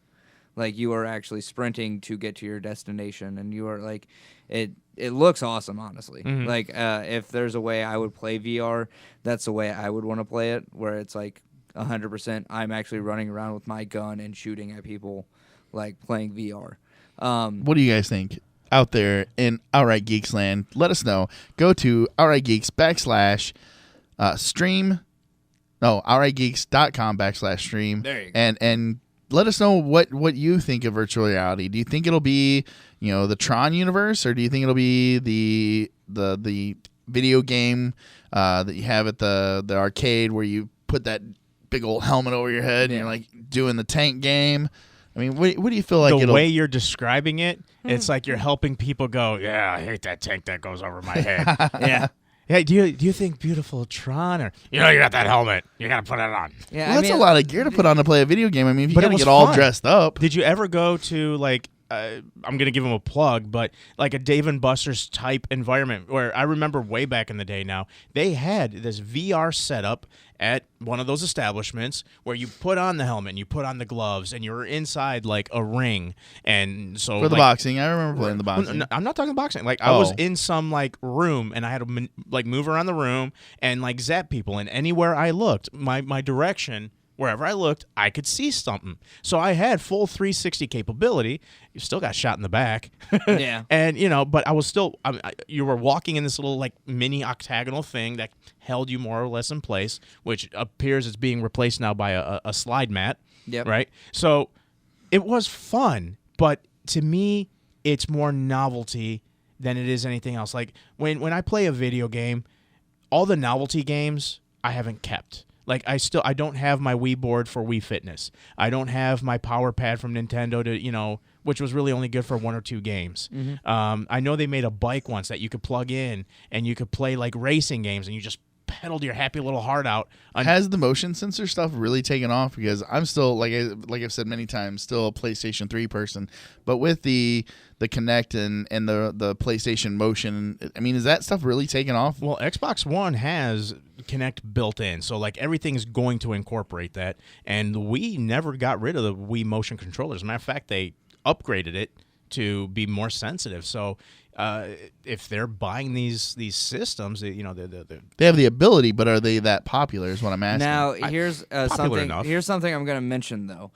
Like you are actually sprinting to get to your destination, and you are like, it looks awesome, honestly. Mhm. Like if there's a way I would play VR, that's the way I would want to play it, where it's like 100% I'm actually running around with my gun and shooting at people, like playing VR. What do you guys think out there in Outright Geeks land? Let us know. Go to Outright Geeks /stream. No, OutrightGeeks.com/stream. There you go. And let us know what you think of virtual reality. Do you think it'll be, the Tron universe, or do you think it'll be the video game that you have at the arcade where you put that big old helmet over your head and you're like doing the tank game? I mean, what do you feel like the way you're describing it, it's like you're helping people go, yeah, I hate that tank that goes over my head. Yeah. Hey, do you think beautiful Tron, or you got that helmet, you gotta put it on? Yeah, Well, that's a lot of gear to put on to play a video game. I mean, if you But it gotta was get all fun. dressed up. Did you ever go to like I'm gonna give him a plug, but like a Dave and Buster's type environment where I remember way back in the day now, they had this VR setup at one of those establishments where you put on the helmet and you put on the gloves and you're inside like a ring. And so For the like, boxing, I remember playing the boxing. No, I'm not talking boxing. Like I was in some like room and I had to like move around the room and like zap people, and anywhere I looked, my direction, wherever I looked, I could see something. So I had full 360 capability. You still got shot in the back. Yeah. And, but I was still, you were walking in this little like mini octagonal thing that held you more or less in place, which appears as being replaced now by a slide mat. Yep. Right? So it was fun, but to me, it's more novelty than it is anything else. Like when I play a video game, all the novelty games I haven't kept. Like I don't have my Wii board for Wii Fitness. I don't have my power pad from Nintendo to, which was really only good for 1 or 2 games. Mm-hmm. I know they made a bike once that you could plug in and you could play like racing games and you just pedaled your happy little heart out. Has the motion sensor stuff really taken off? Because I'm still, like I've said many times, still a PlayStation 3 person. But with the Kinect and the PlayStation Motion, I mean, is that stuff really taken off? Well, Xbox One has Kinect built in, so like everything's going to incorporate that. And the Wii never got rid of the Wii motion controllers. As a matter of fact, they upgraded it to be more sensitive. So if they're buying these systems, they have the ability, but are they that popular? Is what I'm asking. Now here's something. enough. Here's something I'm going to mention though.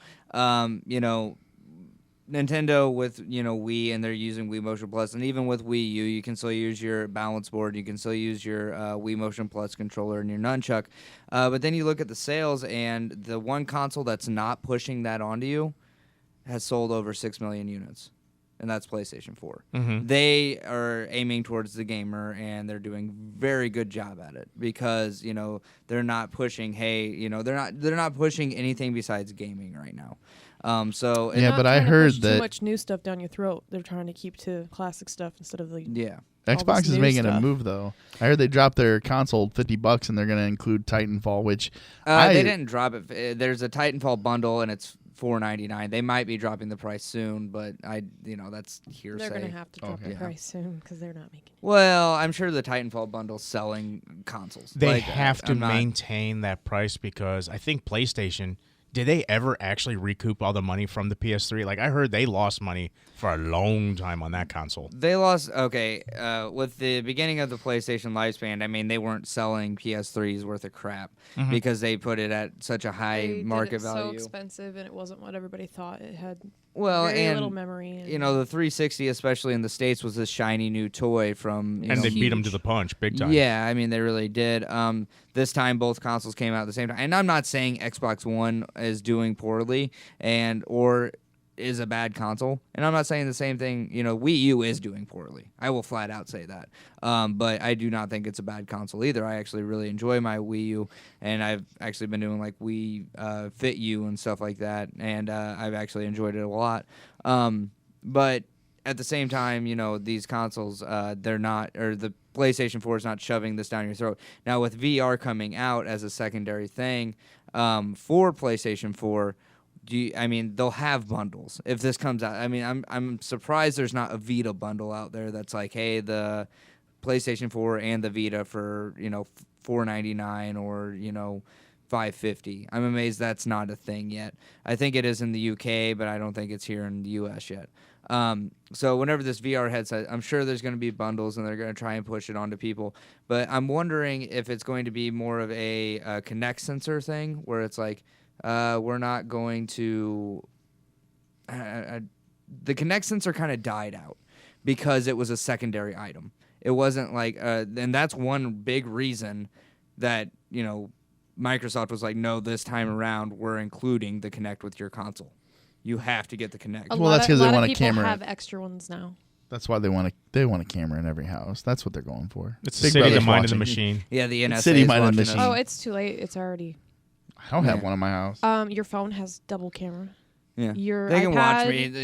Nintendo with Wii, and they're using Wii Motion Plus, and even with Wii U, you can still use your balance board, you can still use your Wii Motion Plus controller and your nunchuck. But then you look at the sales, and the one console that's not pushing that onto you has sold over 6 million units, and that's PlayStation 4. Mm-hmm. They are aiming towards the gamer, and they're doing very good job at it because they're not pushing. They're not pushing anything besides gaming right now. So They're yeah, not but I trying to heard push that too much new stuff down your throat. They're trying to keep to classic stuff instead of yeah. Xbox this is new making a stuff. move though. I heard they dropped their console $50 and they're going to include Titanfall, which They didn't drop it. There's a Titanfall bundle and it's $4.99. They might be dropping the price soon, but that's hearsay. They're going to have to drop the Yeah. price soon because they're not making it. Well, I'm sure the Titanfall bundle's selling consoles. They have to maintain that price because I think PlayStation, did they ever actually recoup all the money from the PS3? Like I heard they lost money for a long time on that console. They lost, with the beginning of the PlayStation lifespan, I mean, they weren't selling PS3s worth of crap because they put it at such a high They market did it value. so expensive, and it wasn't what everybody thought. It had Well, very and little memory. And the 360, especially in the States, was this shiny new toy from. And they beat them to the punch big time. Yeah, I mean, they really did. This time, both consoles came out at the same time. And I'm not saying Xbox One is doing poorly or is a bad console. And I'm not saying the same thing. Wii U is doing poorly. I will flat out say that. But I do not think it's a bad console either. I actually really enjoy my Wii U. And I've actually been doing like Wii Fit U and stuff like that. And I've actually enjoyed it a lot. But at the same time, these consoles, they're not, or the PlayStation 4 is not shoving this down your throat. Now, with VR coming out as a secondary thing for PlayStation 4, they'll have bundles if this comes out. I mean, I'm surprised there's not a Vita bundle out there that's like, hey, the PlayStation 4 and the Vita for $4.99 or $550. I'm amazed that's not a thing yet. I think it is in the UK, but I don't think it's here in the US yet. So whenever this VR headset, I'm sure there's going to be bundles and they're going to try and push it onto people. But I'm wondering if it's going to be more of a Kinect sensor thing where it's like, we're not going to... the Kinect sensor kind of died out because it was a secondary item. It wasn't like... and that's one big reason that, Microsoft was like, no, this time around, we're including the Kinect with your console. You have to get the Kinect. Well, that's because they want a people camera. have extra ones now. That's why they want a camera in every house. That's what they're going for. It's the city, the mind of the machine. Yeah, the NSA city is mind of the watching machine. Oh, it's too late. It's already. I don't have one in my house. Your phone has double camera. Yeah, your they iPad, can watch me. If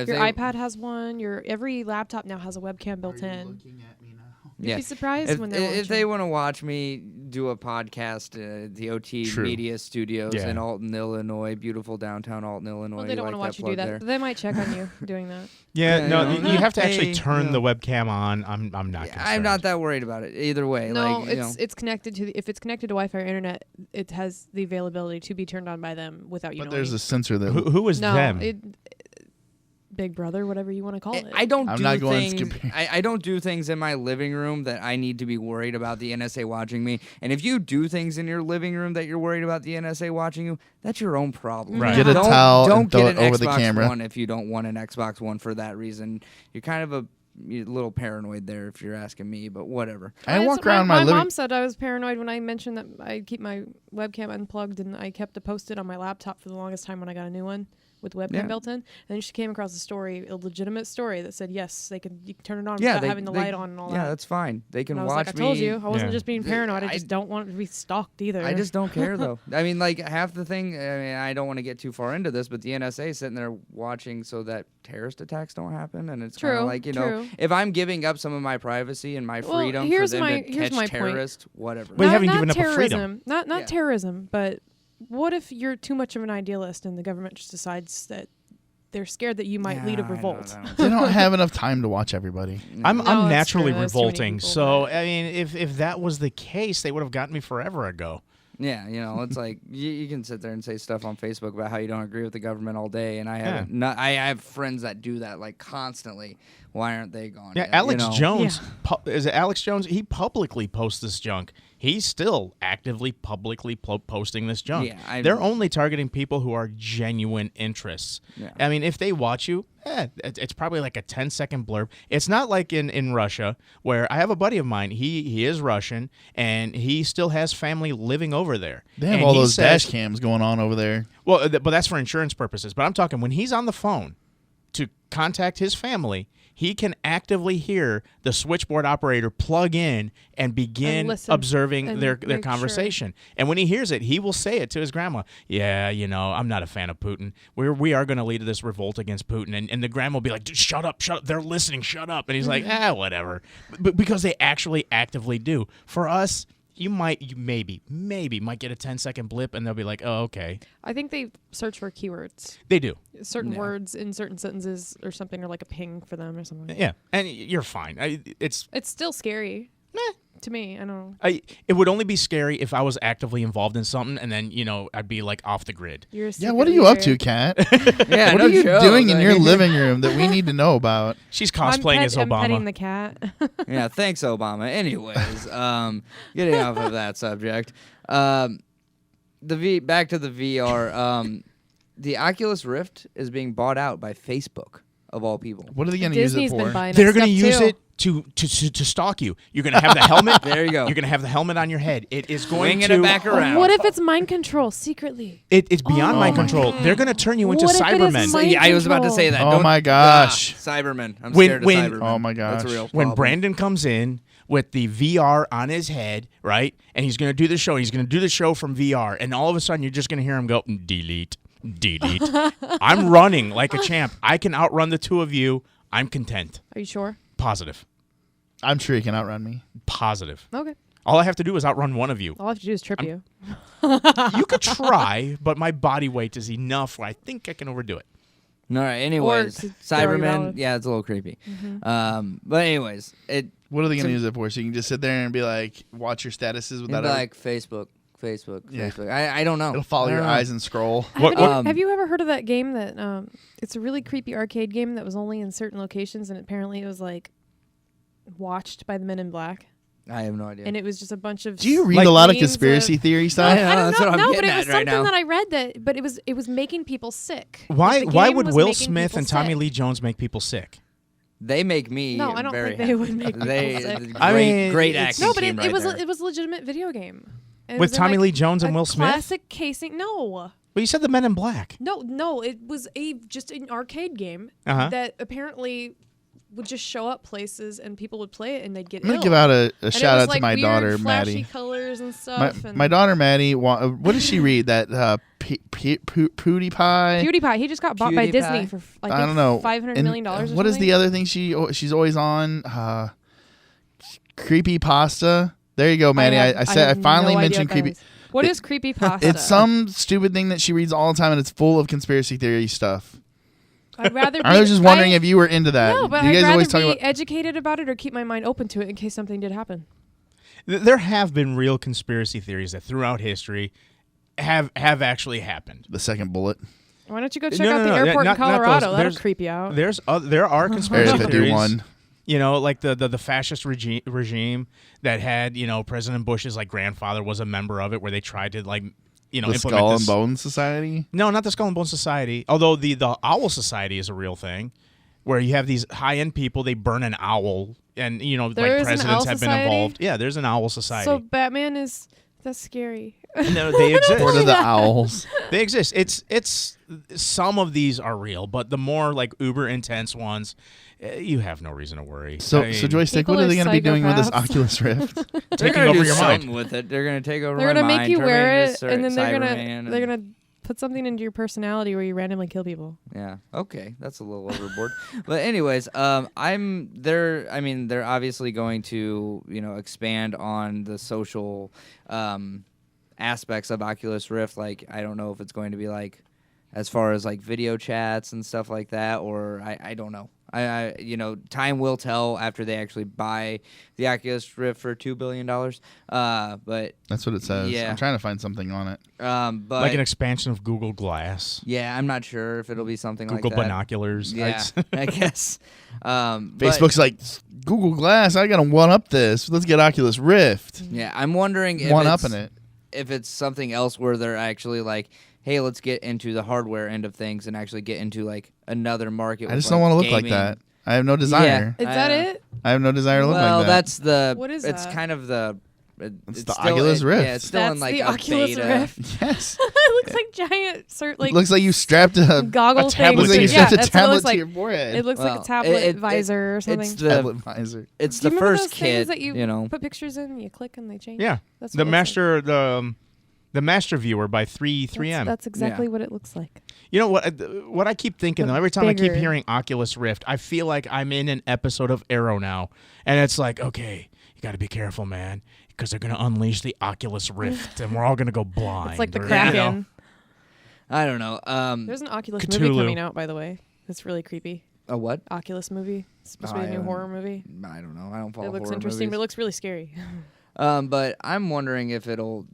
your they, iPad has one. Every laptop now has a webcam built in. Looking at me now? You'd be surprised when they're watching. If they want to watch me do a podcast, the OT True. Media Studios Yeah. in Alton, Illinois, beautiful downtown Alton, Illinois. Well, they don't want to watch you do that. there? They might check on you doing that. Yeah, no, you have to actually Hey, turn the webcam on. I'm not concerned. I'm not that worried about it either way. No, like, it's connected to if it's connected to Wi-Fi or internet, it has the availability to be turned on by them without you But knowing. there's a sensor that. Who is them? Big Brother, whatever you want to call it. I don't I'm do not going things. skipping. I don't do things in my living room that I need to be worried about the NSA watching me. And if you do things in your living room that you're worried about the NSA watching you, that's your own problem. Right. Get a Don't- towel Don't and throw get it an over Xbox the camera. One if you don't want an Xbox One for that reason. You're kind of a little paranoid there if you're asking me, but whatever. I Well, walk that's- around my living. mom said I was paranoid when I mentioned that I keep my webcam unplugged and I kept it posted on my laptop for the longest time when I got a new one with webcam Yeah. built in. And then she came across a legitimate story that said yes, you can turn it on Yeah, without having the light on and all that. Yeah, that's fine. They can And I was watch like, me. I told you, I wasn't Yeah. just being paranoid. I I- just don't want to be stalked either. I just don't care though. I mean, like half the thing. I mean, I don't want to get too far into this, but the NSA is sitting there watching so that terrorist attacks don't happen, and it's kind of True, like true. if I'm giving up some of my privacy and my Well, freedom for here's them my- to here's catch my point. terrorists, whatever. But you haven't not given up a freedom. terrorism. Not Yeah. terrorism, but what if you're too much of an idealist and the government just decides that they're scared that you might lead a Yeah, I don't revolt? know. They don't have enough time to watch everybody. I'm No, that's naturally true. There's too many revolting. people, So but- I mean, if that was the case, they would have gotten me forever ago. Yeah, it's like you can sit there and say stuff on Facebook about how you don't agree with the government all day, and I have I have friends that do that like constantly. Why aren't they gone? Yeah, yet, Alex Jones. Yeah. Is it Alex Jones? He publicly posts this junk. He's still actively publicly posting this junk. Yeah, they're only targeting people who are genuine interests. Yeah. I mean, if they watch you, it's probably like a 10-second blurb. It's not like in Russia, where I have a buddy of mine. He is Russian, and he still has family living over there. They have And all he those says- dash cams going on over there. Well, but that's for insurance purposes. But I'm talking when he's on the phone to contact his family, he can actively hear the switchboard operator plug in and begin listen observing and their make sure. conversation. And when he hears it, he will say it to his grandma. Yeah, I'm not a fan of Putin. We are going to lead this revolt against Putin. And the grandma will be like, shut up. They're listening. Shut up. And he's like, whatever. But because they actually actively do. For us, you maybe might get a 10-second blip, and they'll be like, oh, okay. I think they search for keywords. They do. Certain words in certain sentences or something are like a ping for them or something. Yeah, and you're fine. It's still scary. To me, I don't know. It would only be scary if I was actively involved in something, and then I'd be like off the grid. You're a Yeah, what are you up to, Kat? Yeah, what no are you joke. doing in your Like- living room that we need to know about? She's cosplaying as I'm petting Obama. the cat. Yeah, thanks, Obama. Anyways, getting off of that subject, back to the VR. The Oculus Rift is being bought out by Facebook, of all people. What are they going to use it Disney's been for? buying They're going to use it to stalk you. You're going to have the helmet. There you go. You're going to have the helmet on your head. It is going Winging to it back around. What if it's mind control secretly? It's beyond mind my control. They're going to turn you into What if it is Cybermen. mind Yeah, I was about to control? say that. Oh Don't- my gosh. Cybermen. I'm When- scared of when- Cybermen. Oh my That's a gosh. real When problem. Brandon comes in with the VR on his head, right, and he's going to do the show. He's going to do the show from VR, and all of a sudden you're just going to hear him go, delete. I'm running like a champ. I can outrun the two of you. I'm content. Are you sure? Positive. I'm sure he can outrun me. Positive. Okay. All I have to do is outrun one of you. All I have to do is trip you. You could try, but my body weight is enough where I think I can overdo it. All right. Anyways, to throw you Cybermen. out. Yeah, it's a little creepy. But anyways, What are they going to use it for? So you can just sit there and be like, watch your statuses it'd without be ever- like Facebook Yeah. Facebook. I don't know. It'll follow your eyes and scroll. Have you ever heard of that game that it's a really creepy arcade game that was only in certain locations, and apparently it was like watched by the Men in Black? I have no idea. And it was just a bunch of. Do you read a lot of conspiracy theory stuff? I don't that's know. what I'm No, but getting it was at right something now. that I read but it was making people sick. Why The why game would was Will making Smith people and Tommy sick. Lee Jones make people sick? They make me. No, I don't very think they happy. would make people sick. Great, I mean, great it's- acting No, but team it was right there. it was a legitimate video game. It With was in, Tommy like, Lee Jones and a Will Smith? Classic casing. No. But you said the Men in Black. No, it was just an arcade game Uh-huh. that apparently would just show up places and people would play it and they'd get I'm gonna ill. give out a And shout it was out to like my weird, daughter flashy Maddie. colors and stuff. and My daughter Maddie. What does she read? That PewDiePie. PewDiePie. He just got bought by PewDiePie? Disney for I don't know. $500 And, million. Or what is the other thing she's always on? Creepy pasta. There you go, Maddie. I said I finally mentioned creepy. What is creepy pasta? It's some stupid thing that she reads all the time, and it's full of conspiracy theory stuff. I'd rather. I was just wondering if you were into that. No, but you I'd guys rather always be talk about. educated about it or keep my mind open to it in case something did happen. There have been real conspiracy theories that throughout history have actually happened. The second bullet. Why don't you go check No, out no, the no, airport not in Colorado? those. That'll creep you out. There are conspiracy Area 51. theories. You know, like the fascist regime that had, President Bush's grandfather was a member of it, where they tried to The implement Skull this. and Bones Society. No, not the Skull and Bones Society. Although the Owl Society is a real thing, where you have these high end people. They burn an owl, and There is an presidents Owl have been Society? involved. Yeah, there's an Owl Society. So Batman that's scary. No, they exist. What are the owls? They exist. It's some of these are real, but the more uber intense ones, you have no reason to worry. So joystick. People What are they are going to be doing with this psychopaths. Oculus Rift? They're taking gonna over do your mind. something with it. They're gonna take over. They're my gonna make mind, you turn me wear into it, and then they're Cyberman gonna put something into your personality where you randomly kill people. Yeah. Okay, that's a little overboard. But anyways, they're obviously going to expand on the social aspects of Oculus Rift. Like, I don't know if it's going to be as far as video chats and stuff like that, or I don't know. I time will tell after they actually buy the Oculus Rift for $2 billion. But That's what it says. Yeah. I'm trying to find something on it. but Like an expansion of Google Glass, yeah, I'm not sure if it'll be something Google like that. binoculars. Yeah, I guess. But- Facebook's like, Google Glass. I got to one up this. Let's get Oculus Rift. Yeah, I'm wondering if One it's, upping it. if it's something else where they're actually hey, let's get into the hardware end of things and actually get into another market. I just don't want to look like that. I have no desire. Is that it? I have no desire to look Well, like that. that's the. What is it's that? kind of the. It's the Oculus Rift. Yeah, it's still That's in the a Oculus beta. Rift. Yes. It looks like giant, It looks like you strapped a goggle tablet. thing. Looks like you Yeah, strapped a that's what it tablet looks to like. your forehead. It looks like Well, a tablet it- visor or something. It's the tablet visor. it's Do the you remember first those things kit. that you put pictures in, you click and they change? Yeah, That's the what it looks master the master viewer by 3M. That's exactly what it looks like. You know what I keep thinking But though, every time I keep bigger. hearing Oculus Rift, I feel like I'm in an episode of Arrow now, and it's like, okay, you got to be careful, man, because they're gonna unleash the Oculus Rift, and we're all gonna go blind. It's like the or, Kraken. I don't know. There's an Oculus Cthulhu. movie coming out, by the way. It's really creepy. A what? Oculus movie. It's supposed to be a new horror movie. I don't know. I don't follow It looks horror interesting, but it movies. looks really scary. But I'm wondering if it'll,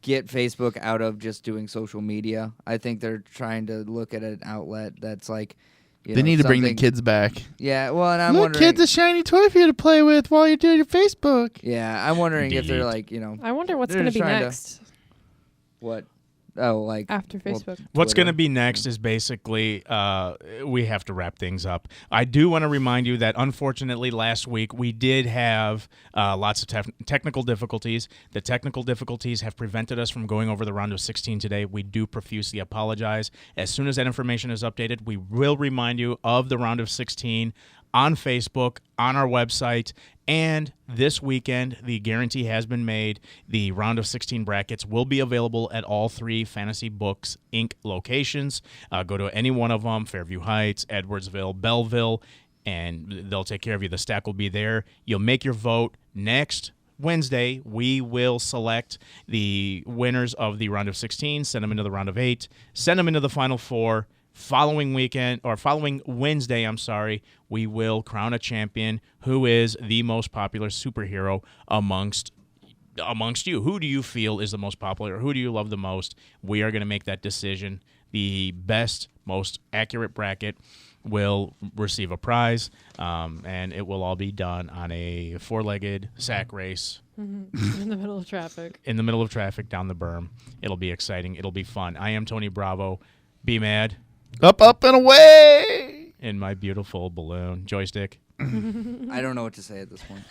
get Facebook out of just doing social media. I think they're trying to look at an outlet that's They need to bring the something- kids back. Yeah, well, and I'm Look, wondering. kids, a shiny toy for you to play with while you're doing your Facebook. Yeah, I'm wondering if they're I wonder what's They're going to just be trying to- next what? Oh, after Facebook. What's Twitter. going to be next is basically we have to wrap things up. I do want to remind you that unfortunately last week we did have lots of technical difficulties. The technical difficulties have prevented us from going over the round of 16 today. We do profusely apologize. As soon as that information is updated, we will remind you of the round of 16 on Facebook, on our website, and this weekend, the guarantee has been made. The round of 16 brackets will be available at all 3 Fantasy Books Inc. locations. Go to any one of them, Fairview Heights, Edwardsville, Belleville, and they'll take care of you. The stack will be there. You'll make your vote next Wednesday. We will select the winners of the round of 16, send them into the round of 8, send them into the final 4. Following Wednesday, we will crown a champion who is the most popular superhero amongst amongst you. Who do you feel is the most popular? Who do you love the most? We are going to make that decision. The best, most accurate bracket will receive a prize, and it will all be done on a 4-legged sack race. In the middle of traffic. In the middle of traffic down the berm. It'll be exciting. It'll be fun. I am Tony Bravo. Be mad. Up, up, and away! In my beautiful balloon joystick. I don't know what to say at this point.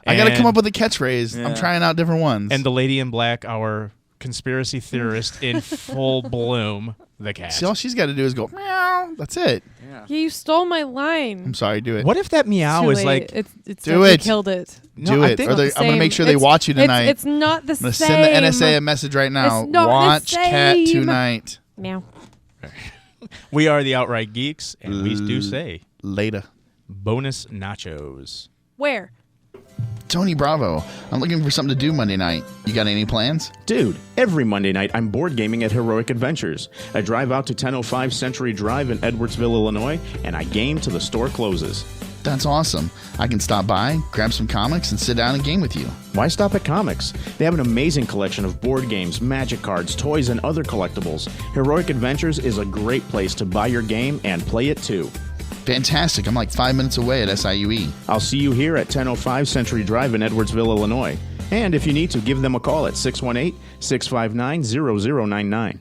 I got to come up with a catchphrase. I'm trying out different ones. And the lady in black, our conspiracy theorist in full bloom, the cat. See, all she's got to do is go, meow. That's it. Yeah. Yeah, you stole my line. I'm sorry, do it. What if that meow Too is late. like... It's do like it. You killed it. Do it. Or I'm going to make sure they It's- watch you tonight. It's not the I'm going to same. send the NSA a message right now. It's not the Watch Cat same. tonight. Meow. We are the Outright Geeks, and we do say... Later. Bonus nachos. Where? Tony Bravo, I'm looking for something to do Monday night. You got any plans? Dude, every Monday night I'm board gaming at Heroic Adventures. I drive out to 1005 Century Drive in Edwardsville, Illinois, and I game till the store closes. That's awesome. I can stop by, grab some comics, and sit down and game with you. Why stop at comics? They have an amazing collection of board games, magic cards, toys, and other collectibles. Heroic Adventures is a great place to buy your game and play it too. Fantastic. I'm like 5 minutes away at SIUE. I'll see you here at 1005 Century Drive in Edwardsville, Illinois. And if you need to, give them a call at 618-659-0099.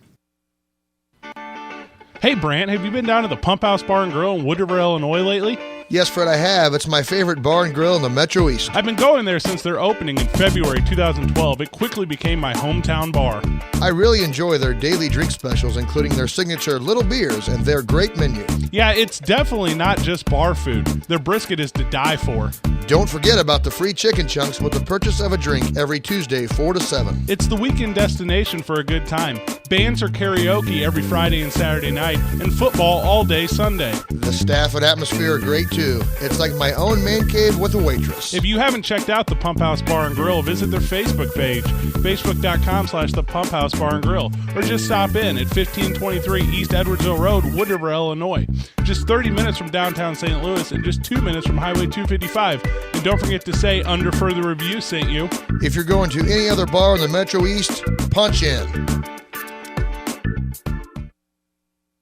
Hey, Brant, have you been down to the Pump House Bar and Grill in Wood River, Illinois lately? Yes, Fred, I have. It's my favorite bar and grill in the Metro East. I've been going there since their opening in February 2012. It quickly became my hometown bar. I really enjoy their daily drink specials, including their signature little beers and their great menu. Yeah, it's definitely not just bar food. Their brisket is to die for. Don't forget about the free chicken chunks with the purchase of a drink every Tuesday, 4 to 7. It's the weekend destination for a good time. Bands or karaoke every Friday and Saturday night, and football all day Sunday. The staff and atmosphere are great too. It's like my own man cave with a waitress. If you haven't checked out the Pump House Bar and Grill, visit their Facebook page, facebook.com/the Pump House Bar and Grill, or just stop in at 1523 East Edwardsville Road, Wood River, Illinois. Just 30 minutes from downtown St. Louis and just 2 minutes from Highway 255. And don't forget to say under further review sent you. If you're going to any other bar in the Metro East, punch in.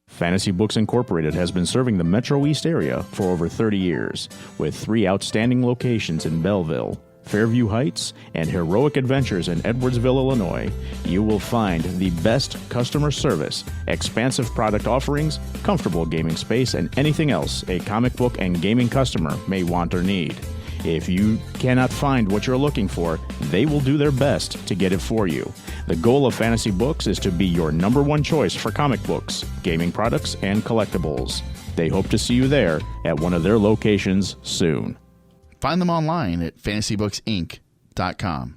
Fantasy Books Incorporated has been serving the Metro East area for over 30 years, with 3 outstanding locations in Belleville, Fairview Heights, and Heroic Adventures in Edwardsville, Illinois. You will find the best customer service, expansive product offerings, comfortable gaming space, and anything else a comic book and gaming customer may want or need. If you cannot find what you're looking for, they will do their best to get it for you. The goal of Fantasy Books is to be your #1 choice for comic books, gaming products, and collectibles. They hope to see you there at one of their locations soon. Find them online at fantasybooksinc.com.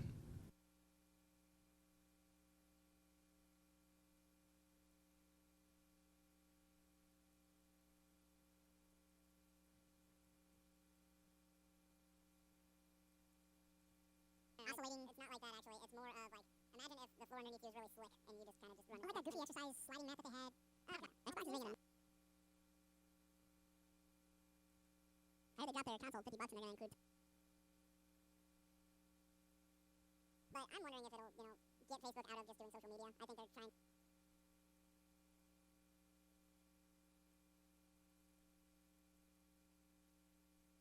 Oscillating, it's not like that actually. It's more of like, imagine if the floor underneath you is really slick and you just kind of just run. Or like that goofy exercise sliding map that they had. Xbox is making them. I heard they dropped their console $50 and they're going to include. But I'm wondering if it'll, get Facebook out of just doing social media. I think they're trying.